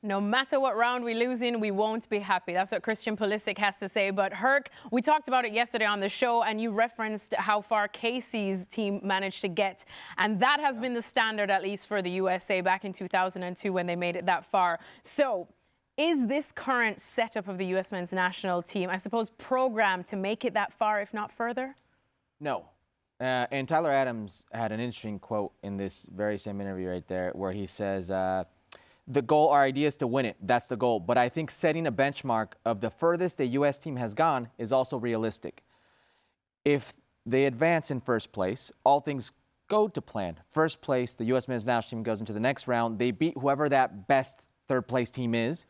No matter what round we lose in, we won't be happy. That's what Christian Pulisic has to say. But Herc, we talked about it yesterday on the show, and you referenced how far Casey's team managed to get. And that has been the standard, at least for the USA, back in 2002 when they made it that far. So is this current setup of the U.S. men's national team, I suppose, programmed to make it that far, if not further? No. And Tyler Adams had an interesting quote in this very same interview right there where he says, the goal, our idea is to win it. That's the goal. But I think setting a benchmark of the furthest the U.S. team has gone is also realistic. If they advance in first place, all things go to plan. First place, the U.S. men's national team goes into the next round. They beat whoever that best third place team is.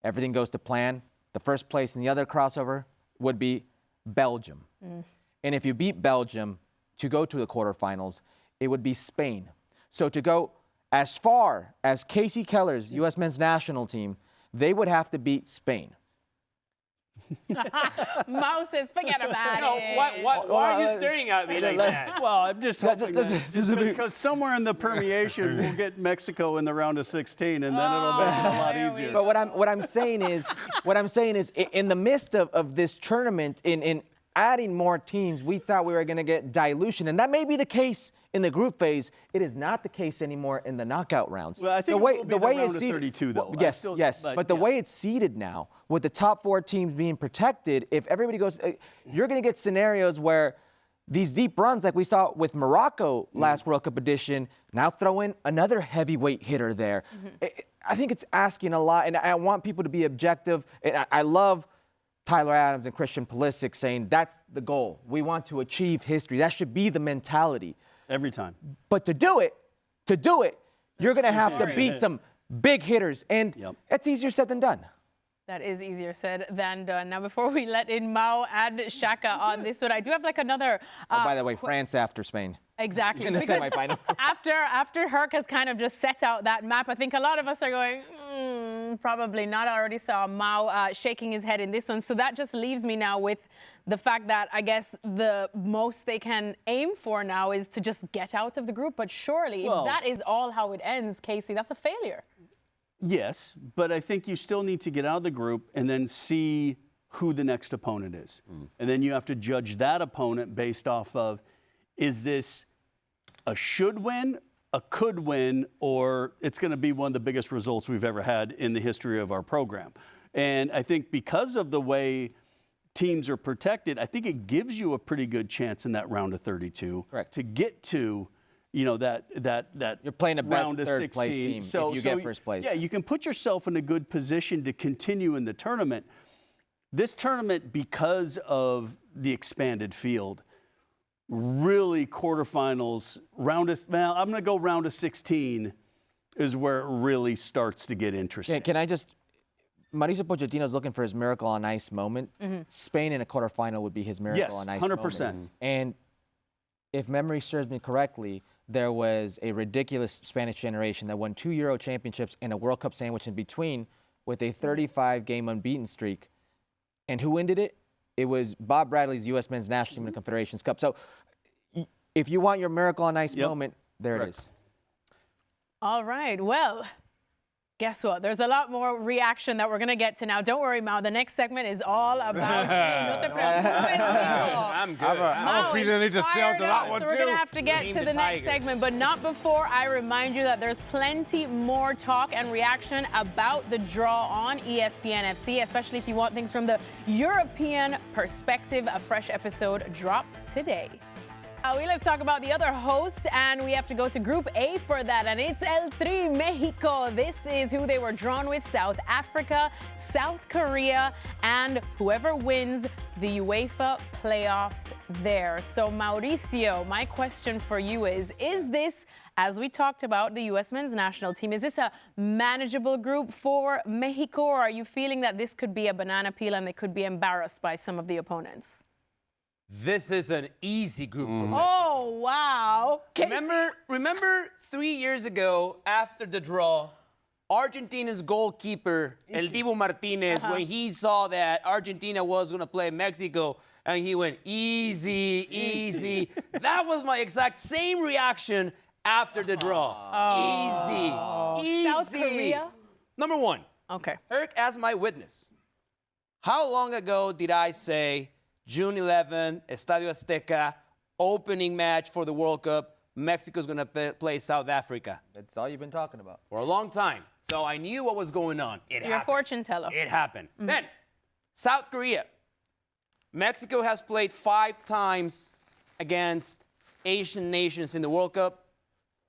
Everything goes to plan. The first place in the other crossover would be Belgium. And if you beat Belgium to go to the quarterfinals, it would be Spain. So to go as far as Casey Keller's U.S. men's national team, they would have to beat Spain. Mo says, forget about it. Why are you staring at me like that? Well, I'm just hoping that because somewhere in the permeation we'll get Mexico in the round of 16, and then it'll make it a lot easier. But what I'm saying is, in the midst of this tournament, in adding more teams, we thought we were going to get dilution, and that may be the case in the group phase. It is not the case anymore in the knockout rounds. Well, I think the way it's seeded, 32, though. Yes, but the way it's seeded now, with the top 4 teams being protected, if everybody goes, you're going to get scenarios where these deep runs, like we saw with Morocco last World Cup edition, now throw in another heavyweight hitter there. I think it's asking a lot, and I want people to be objective. And I love Tyler Adams and Christian Pulisic saying that's the goal. We want to achieve history. That should be the mentality. Every time. But to do it, you're going to have to beat some big hitters, and it's easier said than done. That is easier said than done. Now, before we let in Mao and Shaka on this one, I do have like another. By the way, France after Spain. Exactly. In the semifinal. after Herc has kind of just set out that map, I think a lot of us are going, probably not. I already saw Mao shaking his head in this one. So that just leaves me now with the fact that I guess the most they can aim for now is to just get out of the group. But surely, if that is all how it ends, Casey, that's a failure. Yes, but I think you still need to get out of the group and then see who the next opponent is. And then you have to judge that opponent based off of, is this a should win, a could win, or it's going to be one of the biggest results we've ever had in the history of our program. And I think because of the way teams are protected, I think it gives you a pretty good chance in that round of 32 to get to, you know, that you're playing a best round of third 16. place team if you get first place. Yeah, you can put yourself in a good position to continue in the tournament. This tournament, because of the expanded field, really quarterfinals, I'm going to go round of 16 is where it really starts to get interesting. Can I just, Mauricio Pochettino's looking for his miracle on ice moment. Spain in a quarterfinal would be his miracle on ice 100%. moment. And if memory serves me correctly, there was a ridiculous Spanish generation that won 2 Euro championships and a World Cup sandwich in between with a 35-game unbeaten streak. And who ended it? It was Bob Bradley's U.S. men's national team in the Confederations Cup. So if you want your miracle on ice moment, there it is. All right. Well, guess what? There's a lot more reaction that we're going to get to now. Don't worry, Mao. The next segment is all about you. No te preocupes, I'm good. I'm feeling need to stay out to that one, so we're going to have to get to the next Tiger. segment, but not before I remind you that there's plenty more talk and reaction about the draw on ESPN FC, especially if you want things from the European perspective. A fresh episode dropped today. Let's talk about the other host, and we have to go to Group A for that, and it's El Tri Mexico. This is who they were drawn with: South Africa, South Korea, and whoever wins the UEFA playoffs there. So, Mauricio, my question for you is this, as we talked about the U.S. men's national team, is this a manageable group for Mexico, or are you feeling that this could be a banana peel and they could be embarrassed by some of the opponents? This is an easy group for Mexico. Oh, wow. Remember 3 years ago, after the draw, Argentina's goalkeeper, El Dibu Martinez, when he saw that Argentina was going to play Mexico, and he went, easy, easy. That was my exact same reaction after the draw. Easy. South Korea? Number one. Okay. Eric, as my witness, how long ago did I say June 11, Estadio Azteca, opening match for the World Cup, Mexico's going to play South Africa? That's all you've been talking about. For a long time. So I knew what was going on. So you're a fortune teller. It happened. Then, South Korea. Mexico has played 5 times against Asian nations in the World Cup,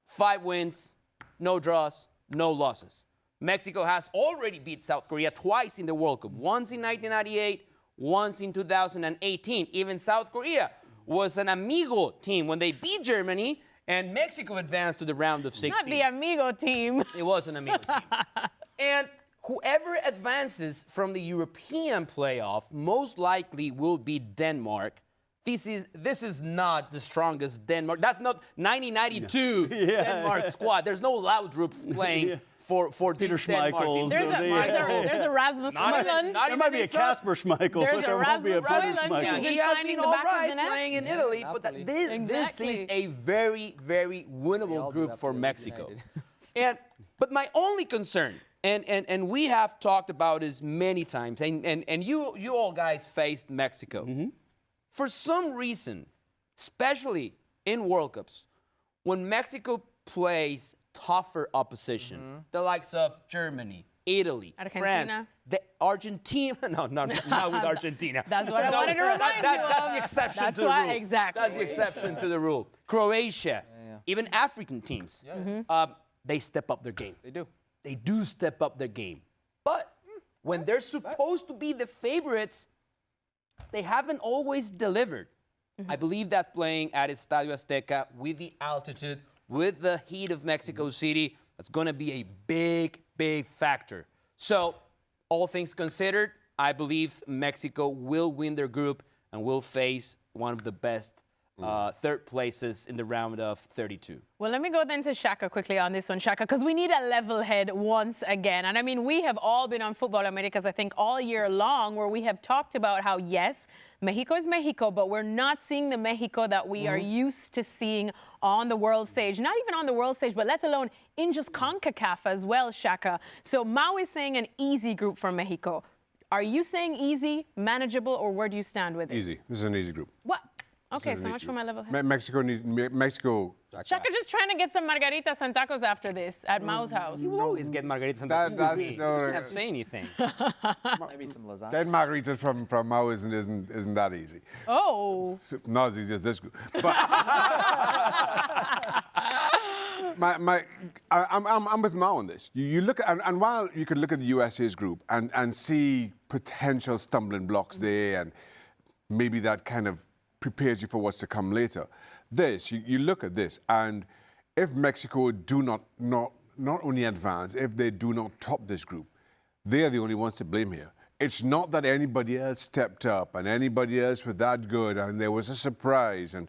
5 wins, no draws, no losses. Mexico has already beat South Korea twice in the World Cup, once in 1998, once in 2018. Even South Korea was an amigo team when they beat Germany, and Mexico advanced to the round of 16. Not the amigo team. It was an amigo team. And whoever advances from the European playoff most likely will be Denmark. This is not the strongest Denmark. That's not 1992 Denmark squad. There's no Laudrup playing for Peter this Denmark team. Schmeichel. There's a Rasmus Højlund. There might be a Casper Schmeichel, There's but there a won't be a Rasmus Peter Højlund. Schmeichel. He's He been has finding been the all back of right the net. playing in Italy, but this Exactly. is a very, very winnable all do group that for for Mexico. United. But my only concern, and we have talked about this many times, and you all guys faced Mexico. For some reason, especially in World Cups, when Mexico plays tougher opposition, the likes of Germany, Italy, France, Argentina. No, not with Argentina. That's what I wanted to remind you That's of. the exception That's to the why- rule. exactly. That's the exception to the rule. Croatia, even African teams, they step up their game. They do. They do step up their game. But when they're supposed to be the favorites, they haven't always delivered. I believe that playing at Estadio Azteca with the altitude, with the heat of Mexico City, that's going to be a big, big factor. So, all things considered, I believe Mexico will win their group and will face one of the best third places in the round of 32. Well, let me go then to Shaka quickly on this one, Shaka, because we need a level head once again. And I mean, we have all been on Futbol Americas, I think, all year long, where we have talked about how, yes, Mexico is Mexico, but we're not seeing the Mexico that we are used to seeing on the world stage. Not even on the world stage, but let alone in just CONCACAF as well, Shaka. So Mao is saying an easy group for Mexico. Are you saying easy, manageable, or where do you stand with it? Easy. This is an easy group. What? Okay, This is so an much easy for my group. level head. Mexico. Shaka just trying to get some margaritas and tacos after this at Mao's house. You will always get margaritas and That's you no, don't have to say anything. Maybe some lasagna. Getting margaritas from Mao isn't that easy. Oh. Not as easy as this group. But I'm with Mao on this. You look at, and while you could look at the USA's group and see potential stumbling blocks there, and maybe that kind of prepares you for what's to come later. You look at this, and if Mexico do not only advance, if they do not top this group, they are the only ones to blame here. It's not that anybody else stepped up and anybody else was that good and there was a surprise. And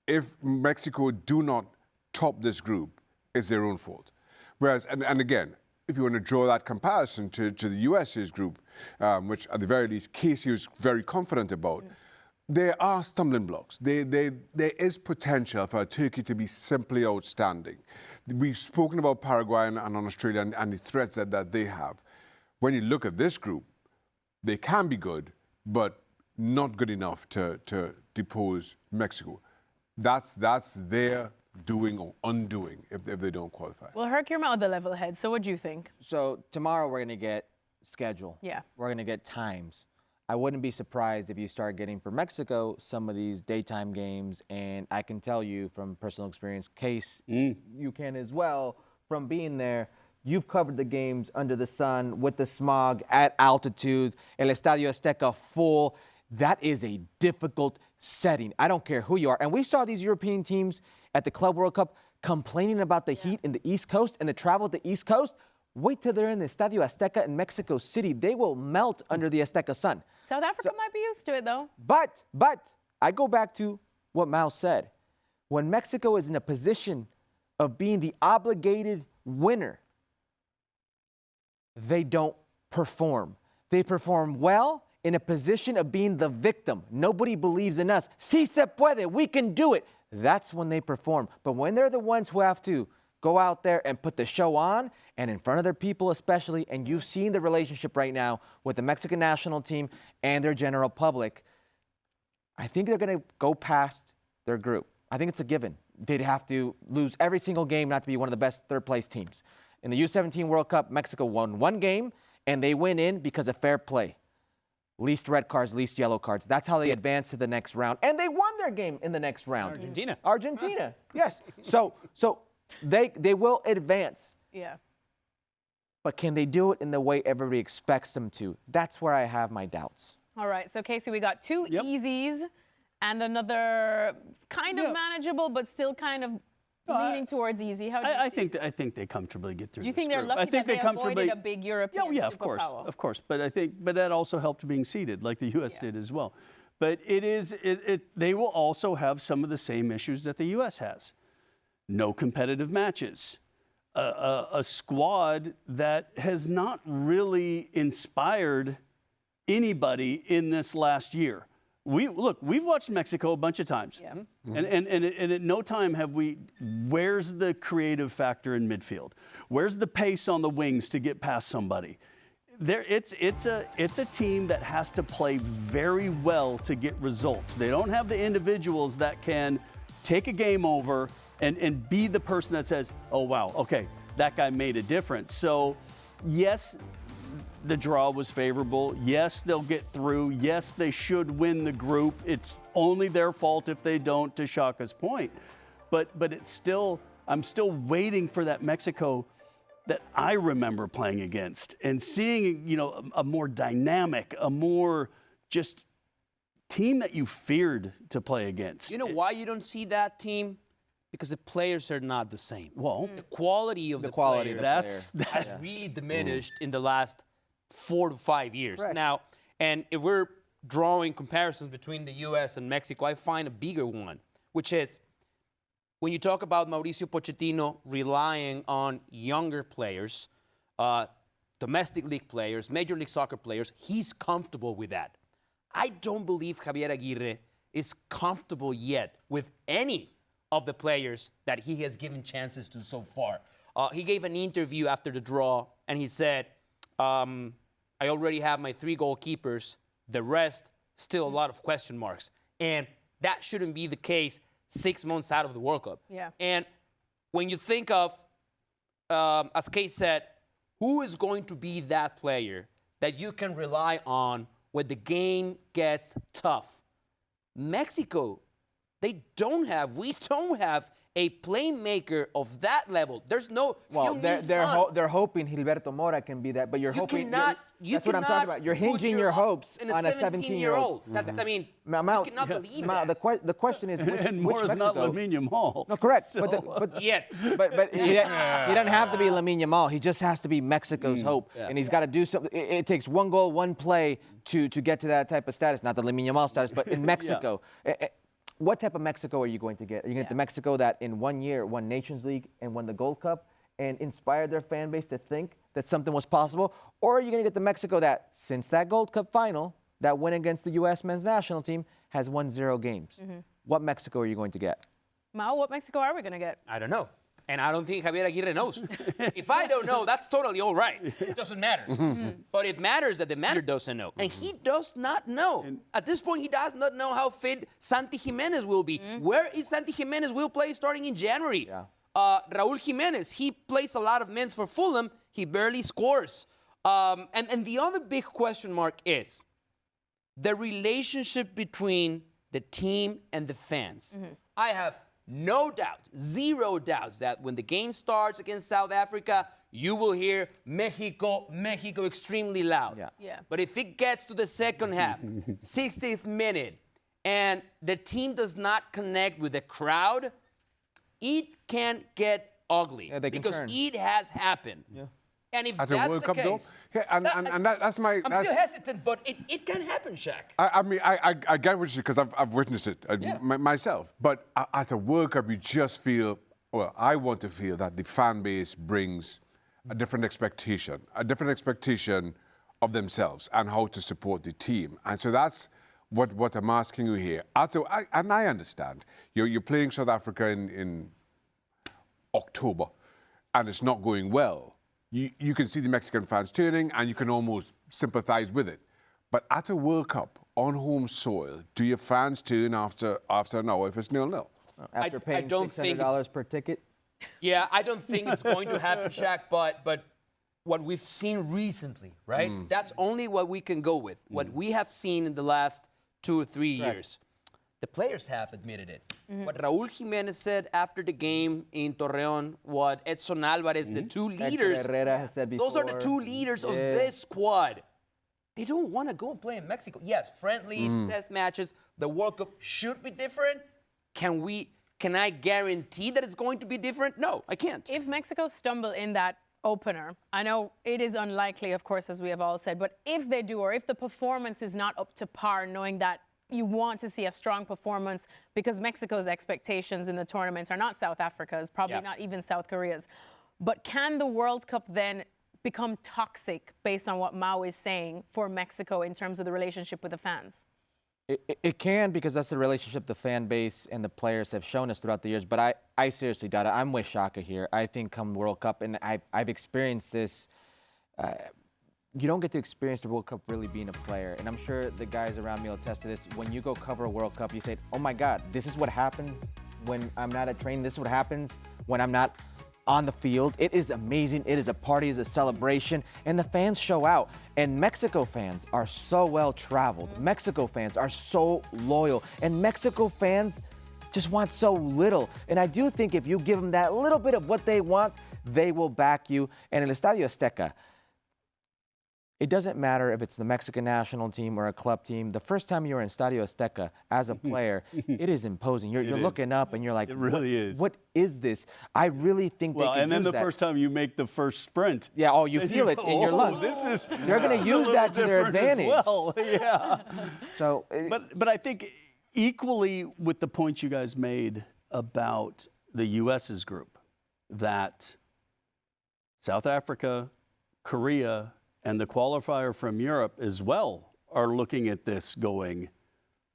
if Mexico do not top this group, it's their own fault. Whereas, and again, if you want to draw that comparison to the USA's group, which at the very least Casey was very confident about, there are stumbling blocks. There is potential for Turkey to be simply outstanding. We've spoken about Paraguay and on Australia and the threats that they have. When you look at this group, they can be good, but not good enough to depose Mexico. That's their doing or undoing if they don't qualify. Well, Herc, you're out the level head, so what do you think? So tomorrow we're going to get schedule. Yeah. We're going to get times. I wouldn't be surprised if you start getting for Mexico some of these daytime games, and I can tell you from personal experience, Case, you can as well, from being there, you've covered the games under the sun, with the smog, at altitude, El Estadio Azteca full. That is a difficult setting. I don't care who you are. And we saw these European teams at the Club World Cup complaining about the heat in the East Coast and the travel to the East Coast. Wait till they're in the Estadio Azteca in Mexico City. They will melt under the Azteca sun. South Africa might be used to it, though. But I go back to what Mao said. When Mexico is in a position of being the obligated winner, they don't perform. They perform well in a position of being the victim. Nobody believes in us. Si se puede, we can do it. That's when they perform. But when they're the ones who have to go out there and put the show on, and in front of their people especially, and you've seen the relationship right now with the Mexican national team and their general public, I think they're going to go past their group. I think it's a given. They'd have to lose every single game not to be one of the best third-place teams. In the U17 World Cup, Mexico won one game, and they went in because of fair play. Least red cards, least yellow cards. That's how they advance to the next round. And they won their their game in the next round. Argentina. Argentina, yes. So they will advance. Yeah. But can they do it in the way everybody expects them to? That's where I have my doubts. All right, so Casey, we got two easies and another kind of manageable, but still kind of leaning towards easy. How do you see I think they comfortably get through. Do you think this they're group. lucky that they comfortably avoided a big European of course, superpower? of course. But that also helped being seeded, like the U.S. did as well. But they will also have some of the same issues that the U.S. has. No competitive matches. A squad that has not really inspired anybody in this last year. We've watched Mexico a bunch of times, and at no time have we. Where's the creative factor in midfield? Where's the pace on the wings to get past somebody? It's a team that has to play very well to get results. They don't have the individuals that can take a game over and be the person that says, oh, wow, okay, that guy made a difference. So, yes, the draw was favorable. Yes, they'll get through. Yes, they should win the group. It's only their fault if they don't, to Shaka's point. But it's still, I'm still waiting for that Mexico that I remember playing against and seeing, a more dynamic, a more just team that you feared to play against. You know why you don't see that team? Because the players are not the same. Well, the quality of the quality players of the has really diminished in the last 4 to 5 years. Right. Now, and if we're drawing comparisons between the U.S. and Mexico, I find a bigger one, which is when you talk about Mauricio Pochettino relying on younger players, domestic league players, Major League Soccer players, he's comfortable with that. I don't believe Javier Aguirre is comfortable yet with any of the players that he has given chances to so far. He gave an interview after the draw, and he said, I already have my 3 goalkeepers. The rest, still a lot of question marks. And that shouldn't be the case 6 months out of the World Cup. Yeah. And when you think of, as Kay said, who is going to be that player that you can rely on when the game gets tough? Mexico, we don't have a playmaker of that level. There's no. Well, they're hoping Gilberto Mora can be that, but you're hoping. That's what I'm talking about. You're hinging your hopes on a 17-year-old. That's, I mean, you cannot believe that. The question is, which Mora's Mexico? not Lamine Yamal. No, correct. So, but he doesn't have to be Lamine Yamal. He just has to be Mexico's hope, and he's got to do something. It takes 1 goal, 1 play to get to that type of status. Not the Lamine Yamal status, but in Mexico. What type of Mexico are you going to get? Are you going to get the Mexico that in 1 year won Nations League and won the Gold Cup and inspired their fan base to think that something was possible? Or are you going to get the Mexico that, since that Gold Cup final, that win against the U.S. men's national team, has won 0 games? What Mexico are you going to get? Mao, what Mexico are we going to get? I don't know. And I don't think Javier Aguirre knows. If I don't know, that's totally all right. It doesn't matter. But it matters that the manager doesn't know. And he does not know. At this point, he does not know how fit Santi Jimenez will be. Where is Santi Jimenez will play starting in January? Raul Jimenez, he plays a lot of minutes for Fulham. He barely scores. And the other big question mark is the relationship between the team and the fans. I have no doubt, 0 doubts that when the game starts against South Africa, you will hear Mexico, Mexico extremely loud. Yeah. But if it gets to the second half, 60th minute, and the team does not connect with the crowd, it can get ugly. Because it has happened. And if At that's the World the Cup, case, though, that's my. I'm still hesitant, but it can happen, Shaq. I mean, I get what you, because I've witnessed it myself. But at a World Cup, you just feel, well, I want to feel that the fan base brings a different expectation of themselves and how to support the team. And so that's what I'm asking you here. And I understand. You're playing South Africa in October, and it's not going well. You can see the Mexican fans turning, and you can almost sympathize with it. But at a World Cup on home soil, do your fans turn after an hour if it's 0-0? After paying $600 per ticket? Yeah, I don't think it's going to happen, Shaq, but what we've seen recently, right? That's only what we can go with. What we have seen in the last 2 or 3 years. The players have admitted it. What Raúl Jiménez said after the game in Torreón, what Edson Álvarez, the two leaders, Herrera has said those are the before. two leaders of this squad. They don't want to go and play in Mexico. Yes, friendlies, test matches, the World Cup should be different. Can I guarantee that it's going to be different? No, I can't. If Mexico stumble in that opener, I know it is unlikely, of course, as we have all said, but if they do, or if the performance is not up to par, knowing that you want to see a strong performance because Mexico's expectations in the tournaments are not South Africa's, probably not even South Korea's. But can the World Cup then become toxic based on what Mao is saying for Mexico in terms of the relationship with the fans? It can, because that's the relationship the fan base and the players have shown us throughout the years. But I seriously doubt it. I'm with Shaka here. I think come World Cup, and I've experienced this, you don't get to experience the World Cup really being a player. And I'm sure the guys around me will attest to this. When you go cover a World Cup, you say, oh my God, this is what happens when I'm not at training. This is what happens when I'm not on the field. It is amazing. It is a party, it is a celebration, and the fans show out. And Mexico fans are so well traveled. Mexico fans are so loyal, and Mexico fans just want so little. And I do think if you give them that little bit of what they want, they will back you. And in el Estadio Azteca, it doesn't matter if it's the Mexican national team or a club team. The first time you're in Estadio Azteca as a player, it is imposing. You're looking up and you're like, it really is. What is this? I really think they can and then use the that. first time you make the first sprint. Yeah, oh, you and feel it go, in your lungs. They're going to use that to their advantage. Well, yeah. So, but I think equally with the points you guys made about the U.S.'s group, that South Africa, Korea, and the qualifier from Europe as well are looking at this going,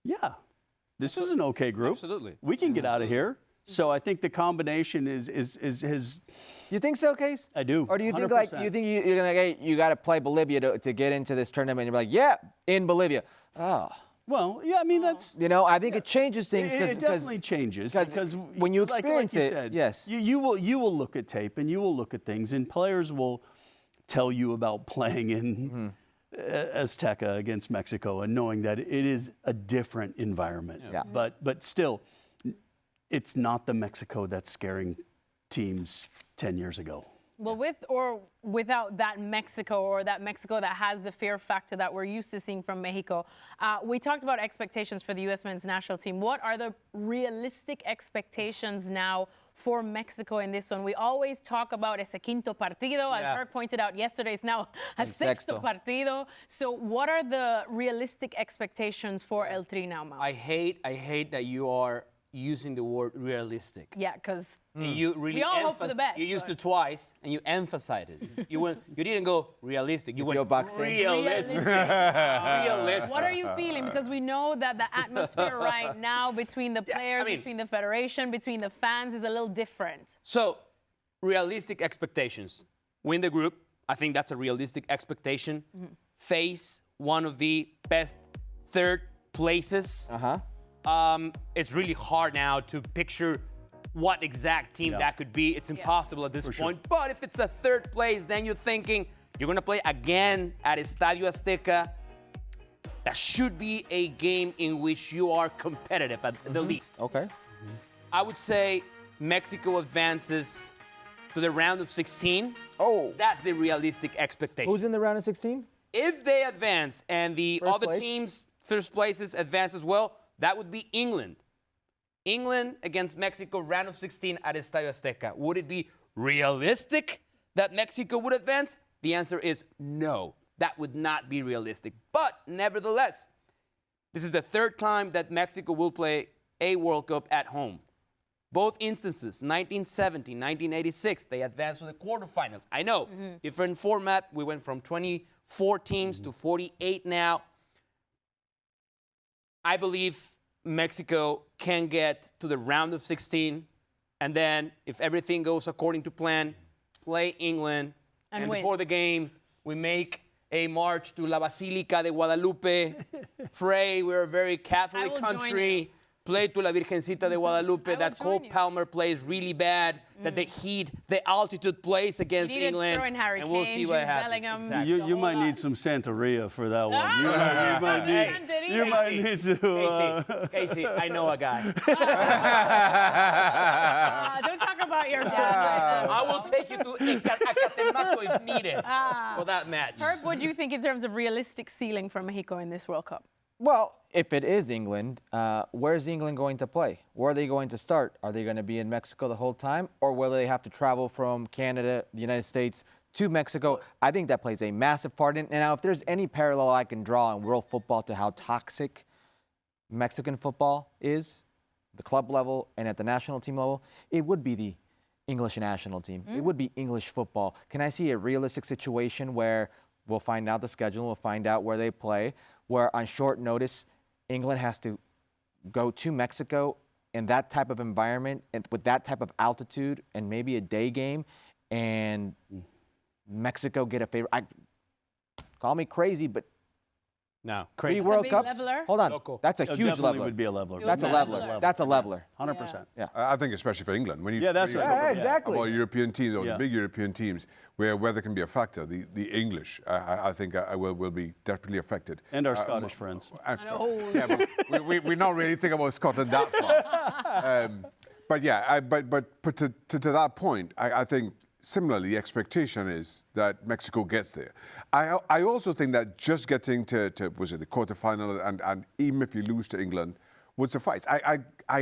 yeah, this is an okay group. Absolutely. We can get out of here. So I think the combination is you think so, Case? I do. Or do you think 100%. you're gonna, hey, you got to play Bolivia to get into this tournament? And you're like, yeah, in Bolivia. Oh. Well, yeah, I mean, that's... You know, I think it changes things. It definitely changes because when you experience like you it, said, yes. You will look at tape and you will look at things, and players will tell you about playing in Azteca against Mexico and knowing that it is a different environment. Yeah. But still, it's not the Mexico that's scaring teams 10 years ago. Well, with or without that Mexico, or that Mexico that has the fear factor that we're used to seeing from Mexico, we talked about expectations for the U.S. men's national team. What are the realistic expectations now for Mexico in this one? We always talk about ese quinto partido. As Herc pointed out yesterday, it's now a sexto partido. So what are the realistic expectations for El Tri now, Mau? I hate that you are using the word realistic. Yeah, because you really we all hope for the best. You used it twice and you emphasized it. You didn't go realistic. You went Realistic. realistic. Realistic. What are you feeling? Because we know that the atmosphere right now between the players, between the federation, between the fans is a little different. So, realistic expectations. Win the group. I think that's a realistic expectation. Face one of the best third places. It's really hard now to picture what exact team that could be. It's impossible at this point. Sure. But if it's a third place, then you're thinking you're going to play again at Estadio Azteca. That should be a game in which you are competitive at the least. Okay. I would say Mexico advances to the round of 16. Oh. That's a realistic expectation. Who's in the round of 16? If they advance and the First other place? teams, first places, advance as well, that would be England. England against Mexico, round of 16 at Estadio Azteca. Would it be realistic that Mexico would advance? The answer is no. That would not be realistic. But nevertheless, this is the third time that Mexico will play a World Cup at home. Both instances, 1970, 1986, they advanced to the quarterfinals. I know, different format. We went from 24 teams to 48 now. I believe Mexico can get to the round of 16, and then if everything goes according to plan, play England, and before the game, we make a march to La Basilica de Guadalupe, pray. We're a very Catholic country. play to La Virgencita de Guadalupe, that Cole Palmer plays really bad, that the heat, the altitude plays against England, and we'll see what happens. Exactly. You might need some Santeria for that one. You might need to. Casey, I know a guy. Don't talk about your dad right now. I will take you to Ecatemaco if needed for that match. Herc, what do you think in terms of realistic ceiling for Mexico in this World Cup? Well, if it is England, where's England going to play? Where are they going to start? Are they going to be in Mexico the whole time, or will they have to travel from Canada, the United States, to Mexico? I think that plays a massive part in. And now, if there's any parallel I can draw in world football to how toxic Mexican football is, the club level and at the national team level, it would be the English national team. It would be English football. Can I see a realistic situation where we'll find out the schedule, we'll find out where they play, where on short notice, England has to go to Mexico in that type of environment and with that type of altitude and maybe a day game, and Mexico get a favor? Call me crazy, but no, crazy. 3 World Cups. Leveler? Hold on, Local. that's a huge Definitely leveler. would be a leveler. That's a leveler. That's a leveler. 100%. Yeah. I think especially for England. When you, that's when you right. talk Exactly. about European teams or Yeah. the big European teams where weather can be a factor, the English, I think will be definitely affected. And our Scottish friends. Yeah, but we're not really thinking about Scotland that far. But yeah, but to that point, I think similarly, the expectation is that Mexico gets there. I also think that just getting to was it the quarterfinal and even if you lose to England would suffice. I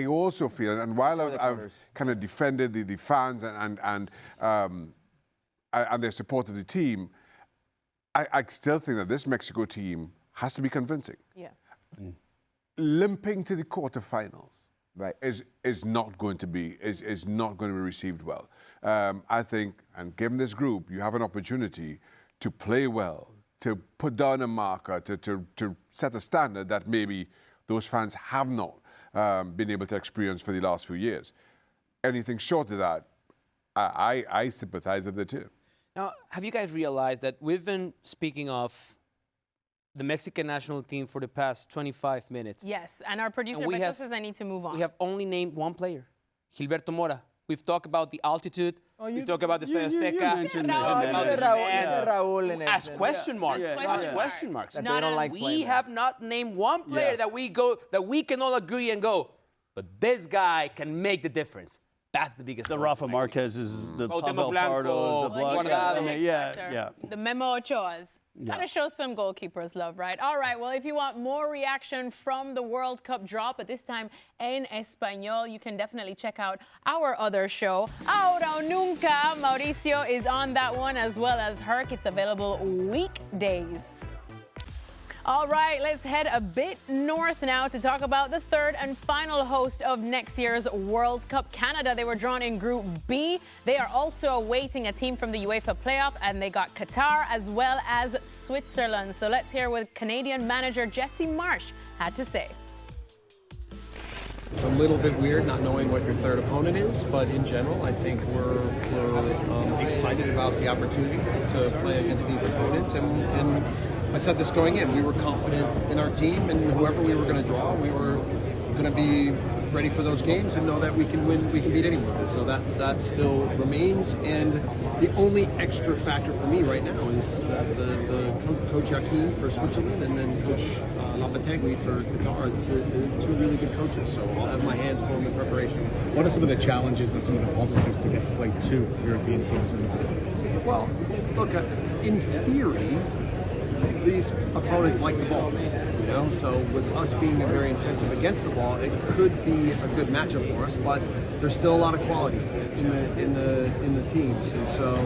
also feel, and while I've kind of defended the fans and their support of the team, I still think that this Mexico team has to be convincing. Yeah. Limping to the quarterfinals. Right. Is not going to be received well. I think, and given this group, you have an opportunity to play well, to put down a marker, to set a standard that maybe those fans have not been able to experience for the last few years. Anything short of that, I sympathize with it too. Now, have you guys realized that we've been speaking of the Mexican national team for the past 25 minutes? Yes, and our producer Beto says I need to move on. We have only named one player, Gilberto Mora. We've talked about the altitude. We've talked about the Estadio Azteca. As question marks. As question marks. That they don't like We have not named one player that we can all agree and go, but this guy can make the difference. That's the biggest. The Rafa Marquez is the Pavel Blanco, Pardo, Guardado. The Memo Ochoas. Gotta show some goalkeepers love, right? All right, well, if you want more reaction from the World Cup draw, but this time en español, you can definitely check out our other show, Ahora o Nunca. Mauricio is on that one, as well as Herc. It's available weekdays. All right, let's head a bit north now to talk about the third and final host of next year's World Cup, Canada. They were drawn in Group B. They are also awaiting a team from the UEFA playoff, and they got Qatar as well as Switzerland. So let's hear what Canadian manager Jesse Marsh had to say. It's a little bit weird not knowing what your third opponent is, but in general, I think we're excited about the opportunity to play against these opponents. And I said this going in, we were confident in our team, and whoever we were going to draw, we were going to be ready for those games and know that we can win, we can beat anyone. So that still remains. And the only extra factor for me right now is the Coach Joaquin for Switzerland and then Coach Lopetegui for Qatar. It's two really good coaches, so I'll have my hands full in the preparation. What are some of the challenges and some of the positives to get to play 2 European teams in the group? Well, look, in theory, these opponents like the ball, you know. So with us being very intensive against the ball, it could be a good matchup for us. But there's still a lot of quality in the teams, and so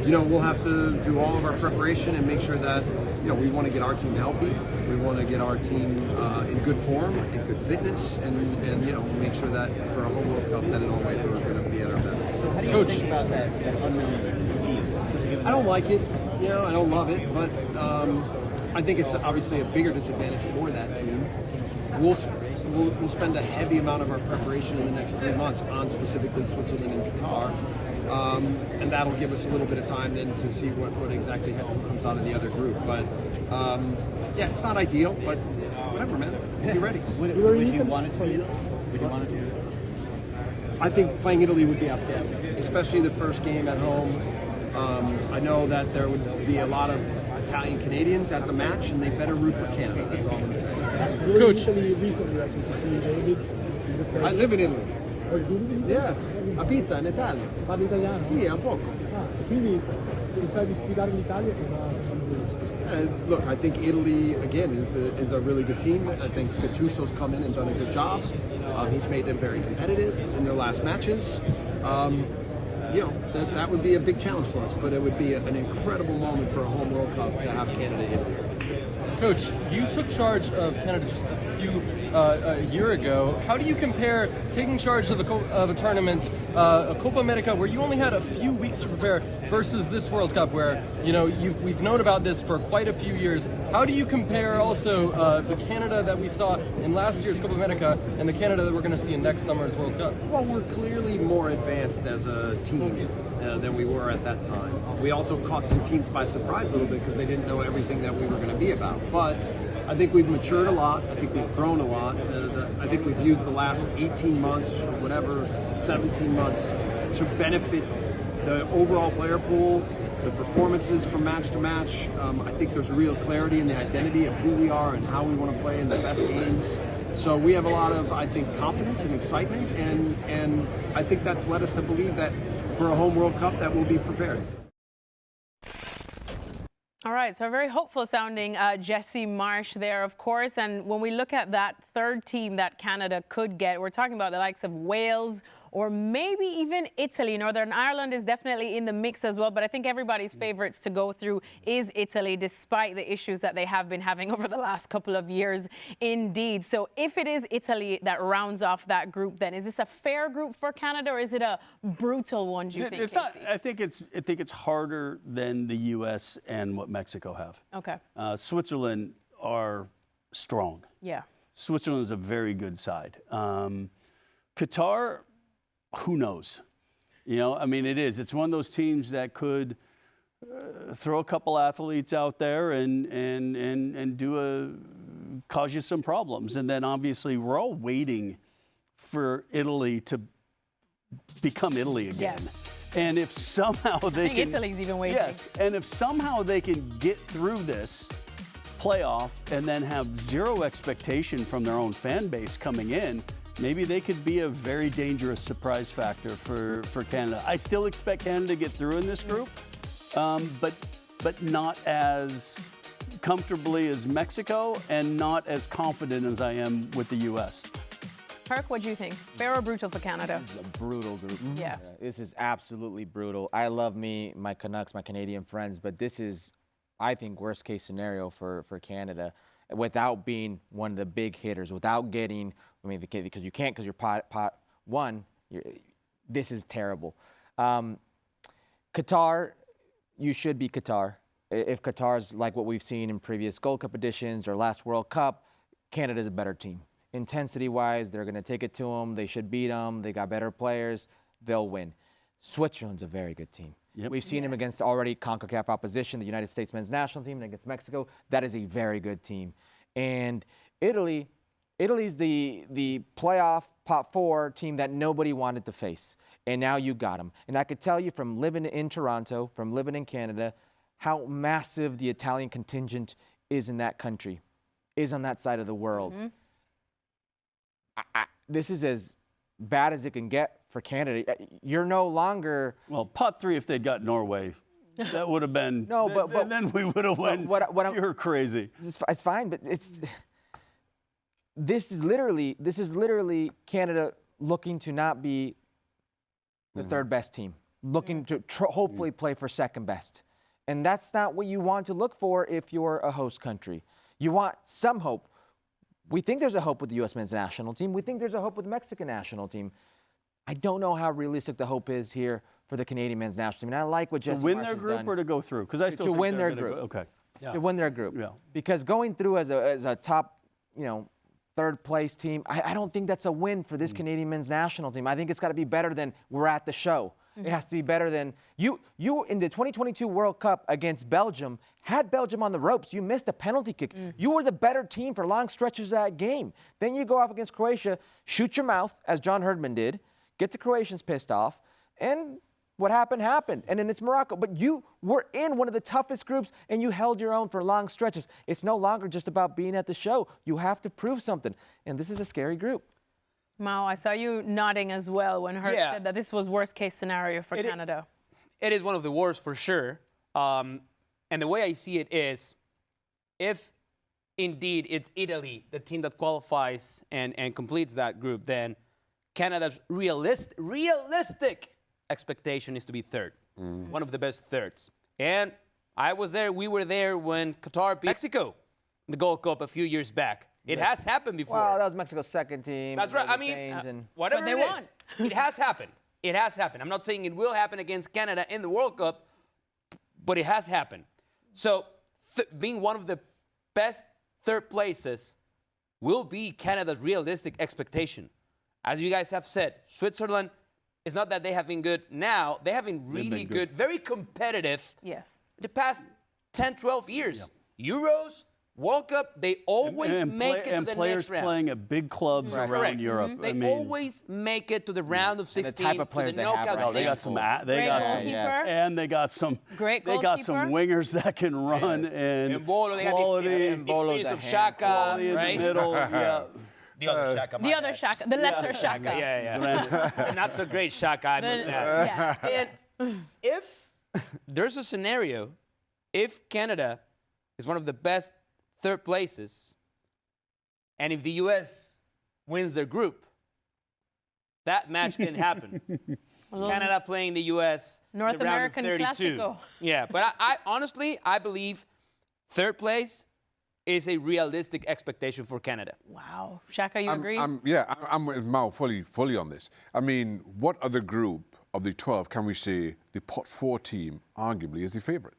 we'll have to do all of our preparation and make sure that we want to get our team healthy, we want to get our team in good form, in good fitness, and make sure that for a whole World Cup, that in all ways we're going to be at our best. So how do you think about that unknown team? I don't like it, I don't love it, but I think it's obviously a bigger disadvantage for that team. We'll spend a heavy amount of our preparation in the next 3 months on specifically Switzerland and Qatar, and that'll give us a little bit of time then to see what exactly comes out of the other group. But it's not ideal, but whatever, man. We'll be ready. Would you want it to be? Would you want to do it? I think playing Italy would be outstanding, especially the first game at home. I know that there would be a lot of Italian Canadians at the match, and they better root for Canada. That's all I'm saying. Coach, recently actually to see David. I live in Italy. Oh, you do live in Italy? Yes, abita in Italia. Parli italiano? Sì, un poco. Quindi pensai di sfidare l'Italia cosa Look, I think Italy, again, is a really good team. I think Gattuso's come in and done a good job. He's made them very competitive in their last matches. That would be a big challenge for us, but it would be an incredible moment for a home World Cup to have Canada-Italy. Coach, you took charge of Canada just a year ago. How do you compare taking charge of a tournament, a Copa America, where you only had a few weeks to prepare, versus this World Cup, where we've known about this for quite a few years? How do you compare also the Canada that we saw in last year's Copa America and the Canada that we're going to see in next summer's World Cup? Well, we're clearly more advanced as a team than we were at that time. We also caught some teams by surprise a little bit because they didn't know everything that we were going to be about. But I think we've matured a lot. I think we've grown a lot. I think we've used the last 18 months or whatever, 17 months to benefit the overall player pool, the performances from match to match. I think there's real clarity in the identity of who we are and how we want to play in the best games. So we have a lot of, I think, confidence and excitement, and I think that's led us to believe that for a home World Cup that we'll be prepared. All right, so a very hopeful sounding Jesse Marsch there, of course. And when we look at that third team that Canada could get, we're talking about the likes of Wales or maybe even Italy. Northern Ireland is definitely in the mix as well, but I think everybody's favorites to go through is Italy, despite the issues that they have been having over the last couple of years indeed. So if it is Italy that rounds off that group, then is this a fair group for Canada, or is it a brutal one, do you think, it's not, I think it's harder than the U.S. and what Mexico have. Okay. Switzerland are strong. Yeah. Switzerland is a very good side. Qatar, who knows? It is. It's one of those teams that could throw a couple athletes out there and cause you some problems. And then obviously we're all waiting for Italy to become Italy again. Yes. And if somehow they can, Italy's even waiting. Yes. And if somehow they can get through this playoff and then have zero expectation from their own fan base coming in, maybe they could be a very dangerous surprise factor for Canada. I still expect Canada to get through in this group, but not as comfortably as Mexico and not as confident as I am with the U.S. Kirk, what do you think? Fair or brutal for Canada? This is a brutal group. Yeah. This is absolutely brutal. I love my Canucks, my Canadian friends, but this is, I think, worst case scenario for Canada without being one of the big hitters, without getting, because you can't, because you're pot one. This is terrible. Qatar, you should be Qatar. If Qatar's like what we've seen in previous Gold Cup editions or last World Cup, Canada's a better team. Intensity-wise, they're going to take it to them. They should beat them. They got better players. They'll win. Switzerland's a very good team. Yep. We've seen them against already CONCACAF opposition, the United States men's national team, and against Mexico. That is a very good team. And Italy's the playoff pot 4 team that nobody wanted to face. And now you got them. And I could tell you from living in Toronto, from living in Canada, how massive the Italian contingent is in that country, is on that side of the world. Mm-hmm. This is as bad as it can get for Canada. You're no longer... Well, pot 3, if they'd got Norway, that would have been... No, but then we would have went pure crazy. It's fine, but this is literally Canada looking to not be the third best team, looking to hopefully play for second best. And that's not what you want to look for if you're a host country. You want some hope. We think there's a hope with the U.S. men's national team. We think there's a hope with the Mexican national team. I don't know how realistic the hope is here for the Canadian men's national team. And I like what Jesse To win Marsch their has group done. or to go through? Because I still think win they're their gonna group. Okay. To win their group. Yeah. Because going through as a top, third place team, I don't think that's a win for this Canadian men's national team. I think it's got to be better than we're at the show. It has to be better than you in the 2022 World Cup against Belgium, had Belgium on the ropes. You missed a penalty kick. You were the better team for long stretches of that game. Then you go off against Croatia, shoot your mouth, as John Herdman did, get the Croatians pissed off, and what happened, happened. And then it's Morocco. But you were in one of the toughest groups, and you held your own for long stretches. It's no longer just about being at the show. You have to prove something. And this is a scary group. Mao, I saw you nodding as well when Hurt said that this was worst case scenario for Canada. It is one of the worst for sure. And the way I see it is, if indeed it's Italy, the team that qualifies and completes that group, then Canada's realistic expectation is to be third, one of the best thirds. And I was there, we were there when Qatar beat Mexico in the Gold Cup a few years back. It has happened before. Well, that was Mexico's second team. That's right. I mean, whatever it is, it has happened. It has happened. I'm not saying it will happen against Canada in the World Cup, but it has happened. So being one of the best third places will be Canada's realistic expectation. As you guys have said, Switzerland, it's not that they have been good now. They have been really good, very competitive the past 10, 12 years. Euros, World Cup, they always make it to the next round. Playing at big clubs around Europe. They always make it to the round of 16, the type of players to the knockout stage. They got some, and they got some wingers that can run and Embolo, they got the experience of Shaka, right? In the middle, The other Shaka. The other Shaka, the lesser Shaka. The not so great Shaka, I must add. And if there's a scenario, if Canada is one of the best third places, and if the U.S. wins their group, that match can happen. Canada playing the U.S. North in the round of American 32. Classico. Yeah, but I honestly, I believe third place is a realistic expectation for Canada. Wow. Shaka, you agree? I'm with Mao fully on this. I mean, what other group of the 12 can we say the pot 4 team arguably is the favorite?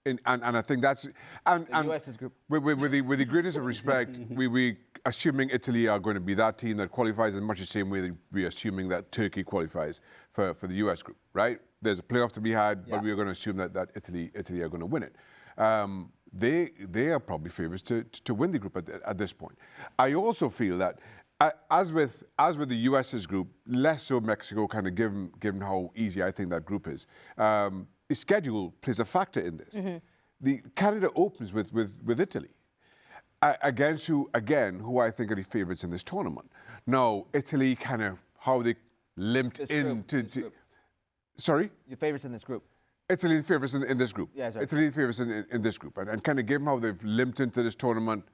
And I think that's the US's group. With the greatest of respect, we assuming Italy are going to be that team that qualifies in much the same way that we're assuming that Turkey qualifies for the US group, right? There's a playoff to be had, but we're going to assume that Italy are going to win it. They are probably favorites to win the group at this point. I also feel that as with the US's group, less so Mexico, kind of given how easy I think that group is. The schedule plays a factor in this. The Canada opens with Italy, against who I think are the favourites in this tournament. Now, Italy kind of how they limped into. Sorry? Your favourites in this group. Italy the favourites in this group. Yeah, sorry. Italy the favourites in this group, and kind of given how they've limped into this tournament.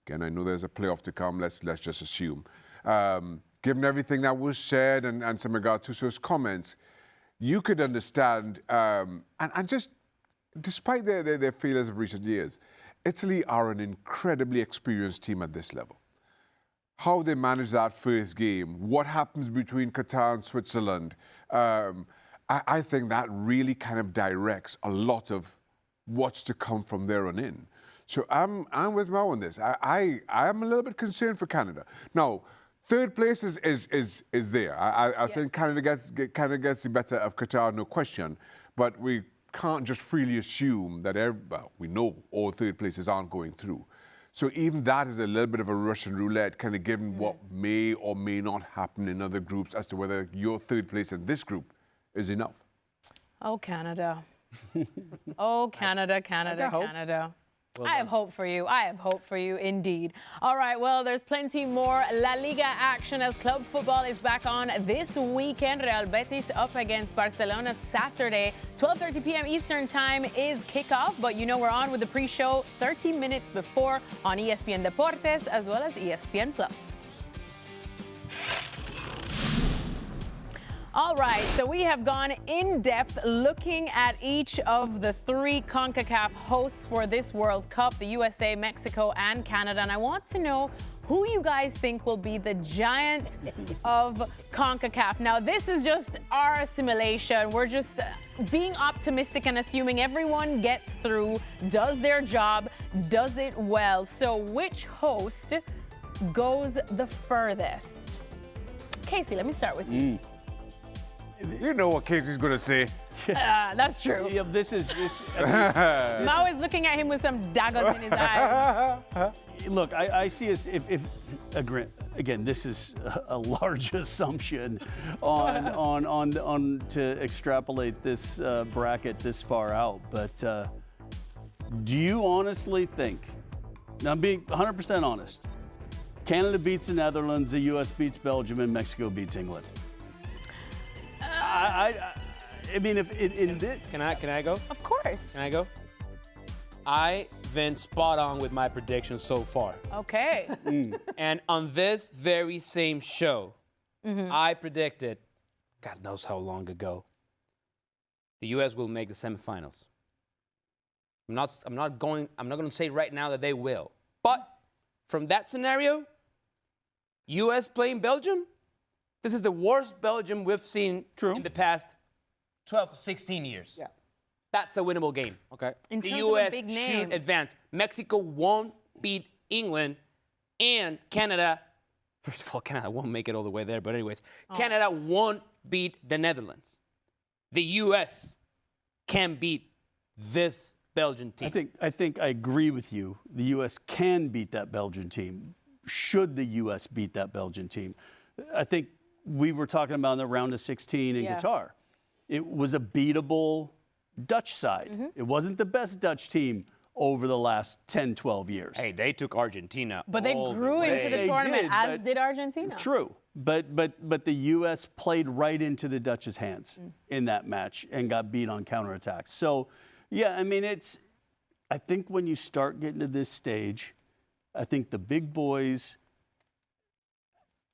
Again, I know there's a playoff to come. Let's just assume. Given everything that was said and some of Gattuso's comments, you could understand, and just despite their failures of recent years, Italy are an incredibly experienced team at this level. How they manage that first game, what happens between Qatar and Switzerland, I think that really kind of directs a lot of what's to come from there on in. So I'm with Mo on this. I'm a little bit concerned for Canada. Now, third place is there. I think Canada gets the better of Qatar, no question. But we can't just freely assume that we know all third places aren't going through. So even that is a little bit of a Russian roulette, kind of given what may or may not happen in other groups as to whether your third place in this group is enough. Oh, Canada. Oh, Canada, Canada. Well, I have hope for you. I have hope for you, indeed. All right, well, there's plenty more La Liga action as club football is back on this weekend. Real Betis up against Barcelona Saturday. 12:30 p.m. Eastern Time is kickoff, but you know we're on with the pre-show 30 minutes before on ESPN Deportes as well as ESPN+. All right, so we have gone in depth looking at each of the 3 CONCACAF hosts for this World Cup, the USA, Mexico, and Canada. And I want to know who you guys think will be the giant of CONCACAF. Now, this is just our simulation. We're just being optimistic and assuming everyone gets through, does their job, does it well. So which host goes the furthest? Casey, let me start with you. You know what Casey's going to say. That's true. Yeah, this. Mao is looking at him with some daggers in his eyes. Look, I see us if again, this is a large assumption on to extrapolate this bracket this far out. But do you honestly think? Now, I'm being 100% honest. Canada beats the Netherlands, the U.S. beats Belgium, and Mexico beats England. I mean, if in this, Can I go? Of course. Can I go? I've been spot on with my predictions so far. Okay. And on this very same show, I predicted, God knows how long ago, the U.S. will make the semifinals. I'm not going to say right now that they will. But from that scenario, U.S. playing Belgium, this is the worst Belgium we've seen in the past 12 to 16 years. Yeah. That's a winnable game. Okay. In The terms U.S. of a big name. should advance. Mexico won't beat England, and Canada, first of all, Canada won't make it all the way there, but anyways, Canada won't beat the Netherlands. The U.S. can beat this Belgian team. I think I agree with you. The U.S. can beat that Belgian team. Should the U.S. beat that Belgian team? I think we were talking about in the round of 16 in Qatar. It was a beatable Dutch side. It wasn't the best Dutch team over the last 10, 12 years. Hey, they took Argentina. But they grew into the tournament, as did Argentina. True. But the U.S. played right into the Dutch's hands in that match and got beat on counterattacks. So, yeah, I mean, I think when you start getting to this stage, I think the big boys,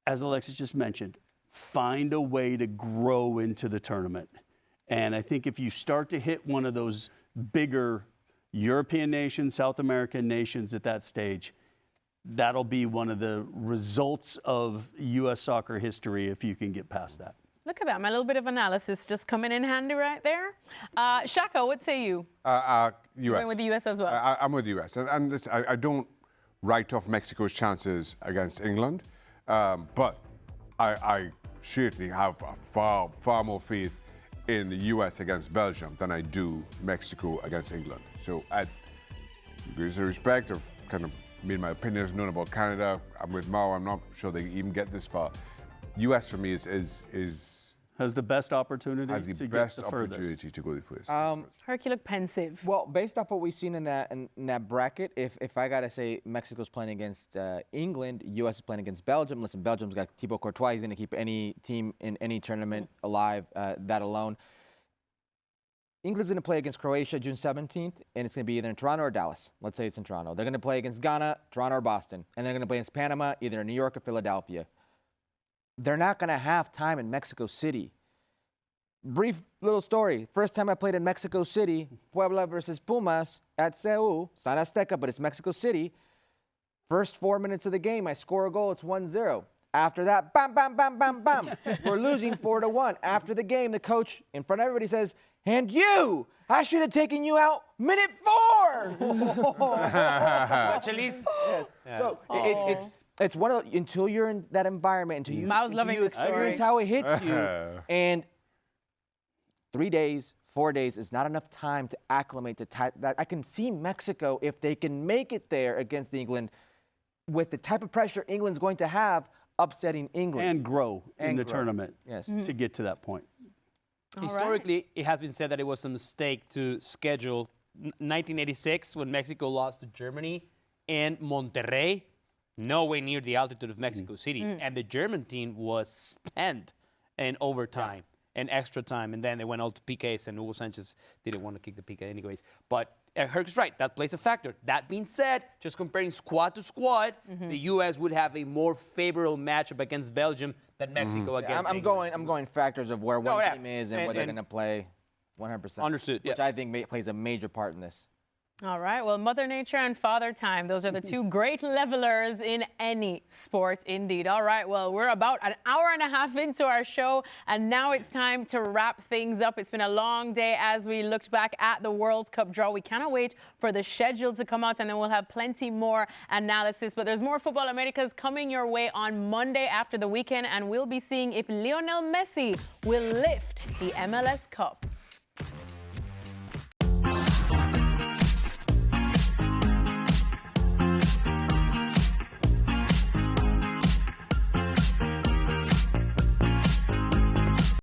as Alexis just mentioned, find a way to grow into the tournament. And I think if you start to hit one of those bigger European nations, South American nations at that stage, that'll be one of the results of U.S. soccer history if you can get past that. Look at that, my little bit of analysis just coming in handy right there. Shaka, what say you? U.S. Going with the U.S. as well. I'm with the U.S. And listen, I don't write off Mexico's chances against England, but I certainly have far more faith in the U.S. against Belgium than I do Mexico against England. So, with respect, I've kind of made my opinions known about Canada. I'm with Mao. I'm not sure they even get this far. U.S. for me has the best opportunity has the to best get the furthest. opportunity to go the furthest. Hercule pensive. Well, based off what we've seen in that bracket, if I gotta say Mexico's playing against England, U.S. is playing against Belgium. Listen, Belgium's got Thibaut Courtois. He's going to keep any team in any tournament alive. That alone. England's going to play against Croatia June 17th, and it's going to be either in Toronto or Dallas. Let's say it's in Toronto. They're going to play against Ghana, Toronto or Boston, and they're going to play against Panama, either in New York or Philadelphia. They're not going to have time in Mexico City. Brief little story. First time I played in Mexico City, Puebla versus Pumas at CEU, San Azteca, but it's Mexico City. First 4 minutes of the game, I score a goal, it's 1-0. After that, bam, bam, bam, bam, bam. We're losing 4-1. After the game, the coach in front of everybody says, "And you, I should have taken you out minute 4." Yes. Yeah. So it's one of until you're in that environment, until you experience how it hits you, and 3 days, 4 days is not enough time to acclimate to that. I can see Mexico, if they can make it there against England, with the type of pressure England's going to have, upsetting England and grow in the tournament. Yes, to get to that point. Historically, it has been said that it was a mistake to schedule 1986 when Mexico lost to Germany in Monterrey, nowhere near the altitude of Mexico City. And the German team was spent in overtime and extra time. And then they went all to PKs, and Hugo Sanchez didn't want to kick the PK anyways. But Herc's right, that plays a factor. That being said, just comparing squad to squad, the U.S. would have a more favorable matchup against Belgium than Mexico against England. I'm going factors of where one team is and where they're going to play 100%. Understood. Which I think plays a major part in this. All right. Well, Mother Nature and Father Time, those are the two great levelers in any sport, indeed. All right. Well, we're about an hour and a half into our show, and now it's time to wrap things up. It's been a long day as we looked back at the World Cup draw. We cannot wait for the schedule to come out, and then we'll have plenty more analysis. But there's more Futbol Americas coming your way on Monday after the weekend, and we'll be seeing if Lionel Messi will lift the MLS Cup.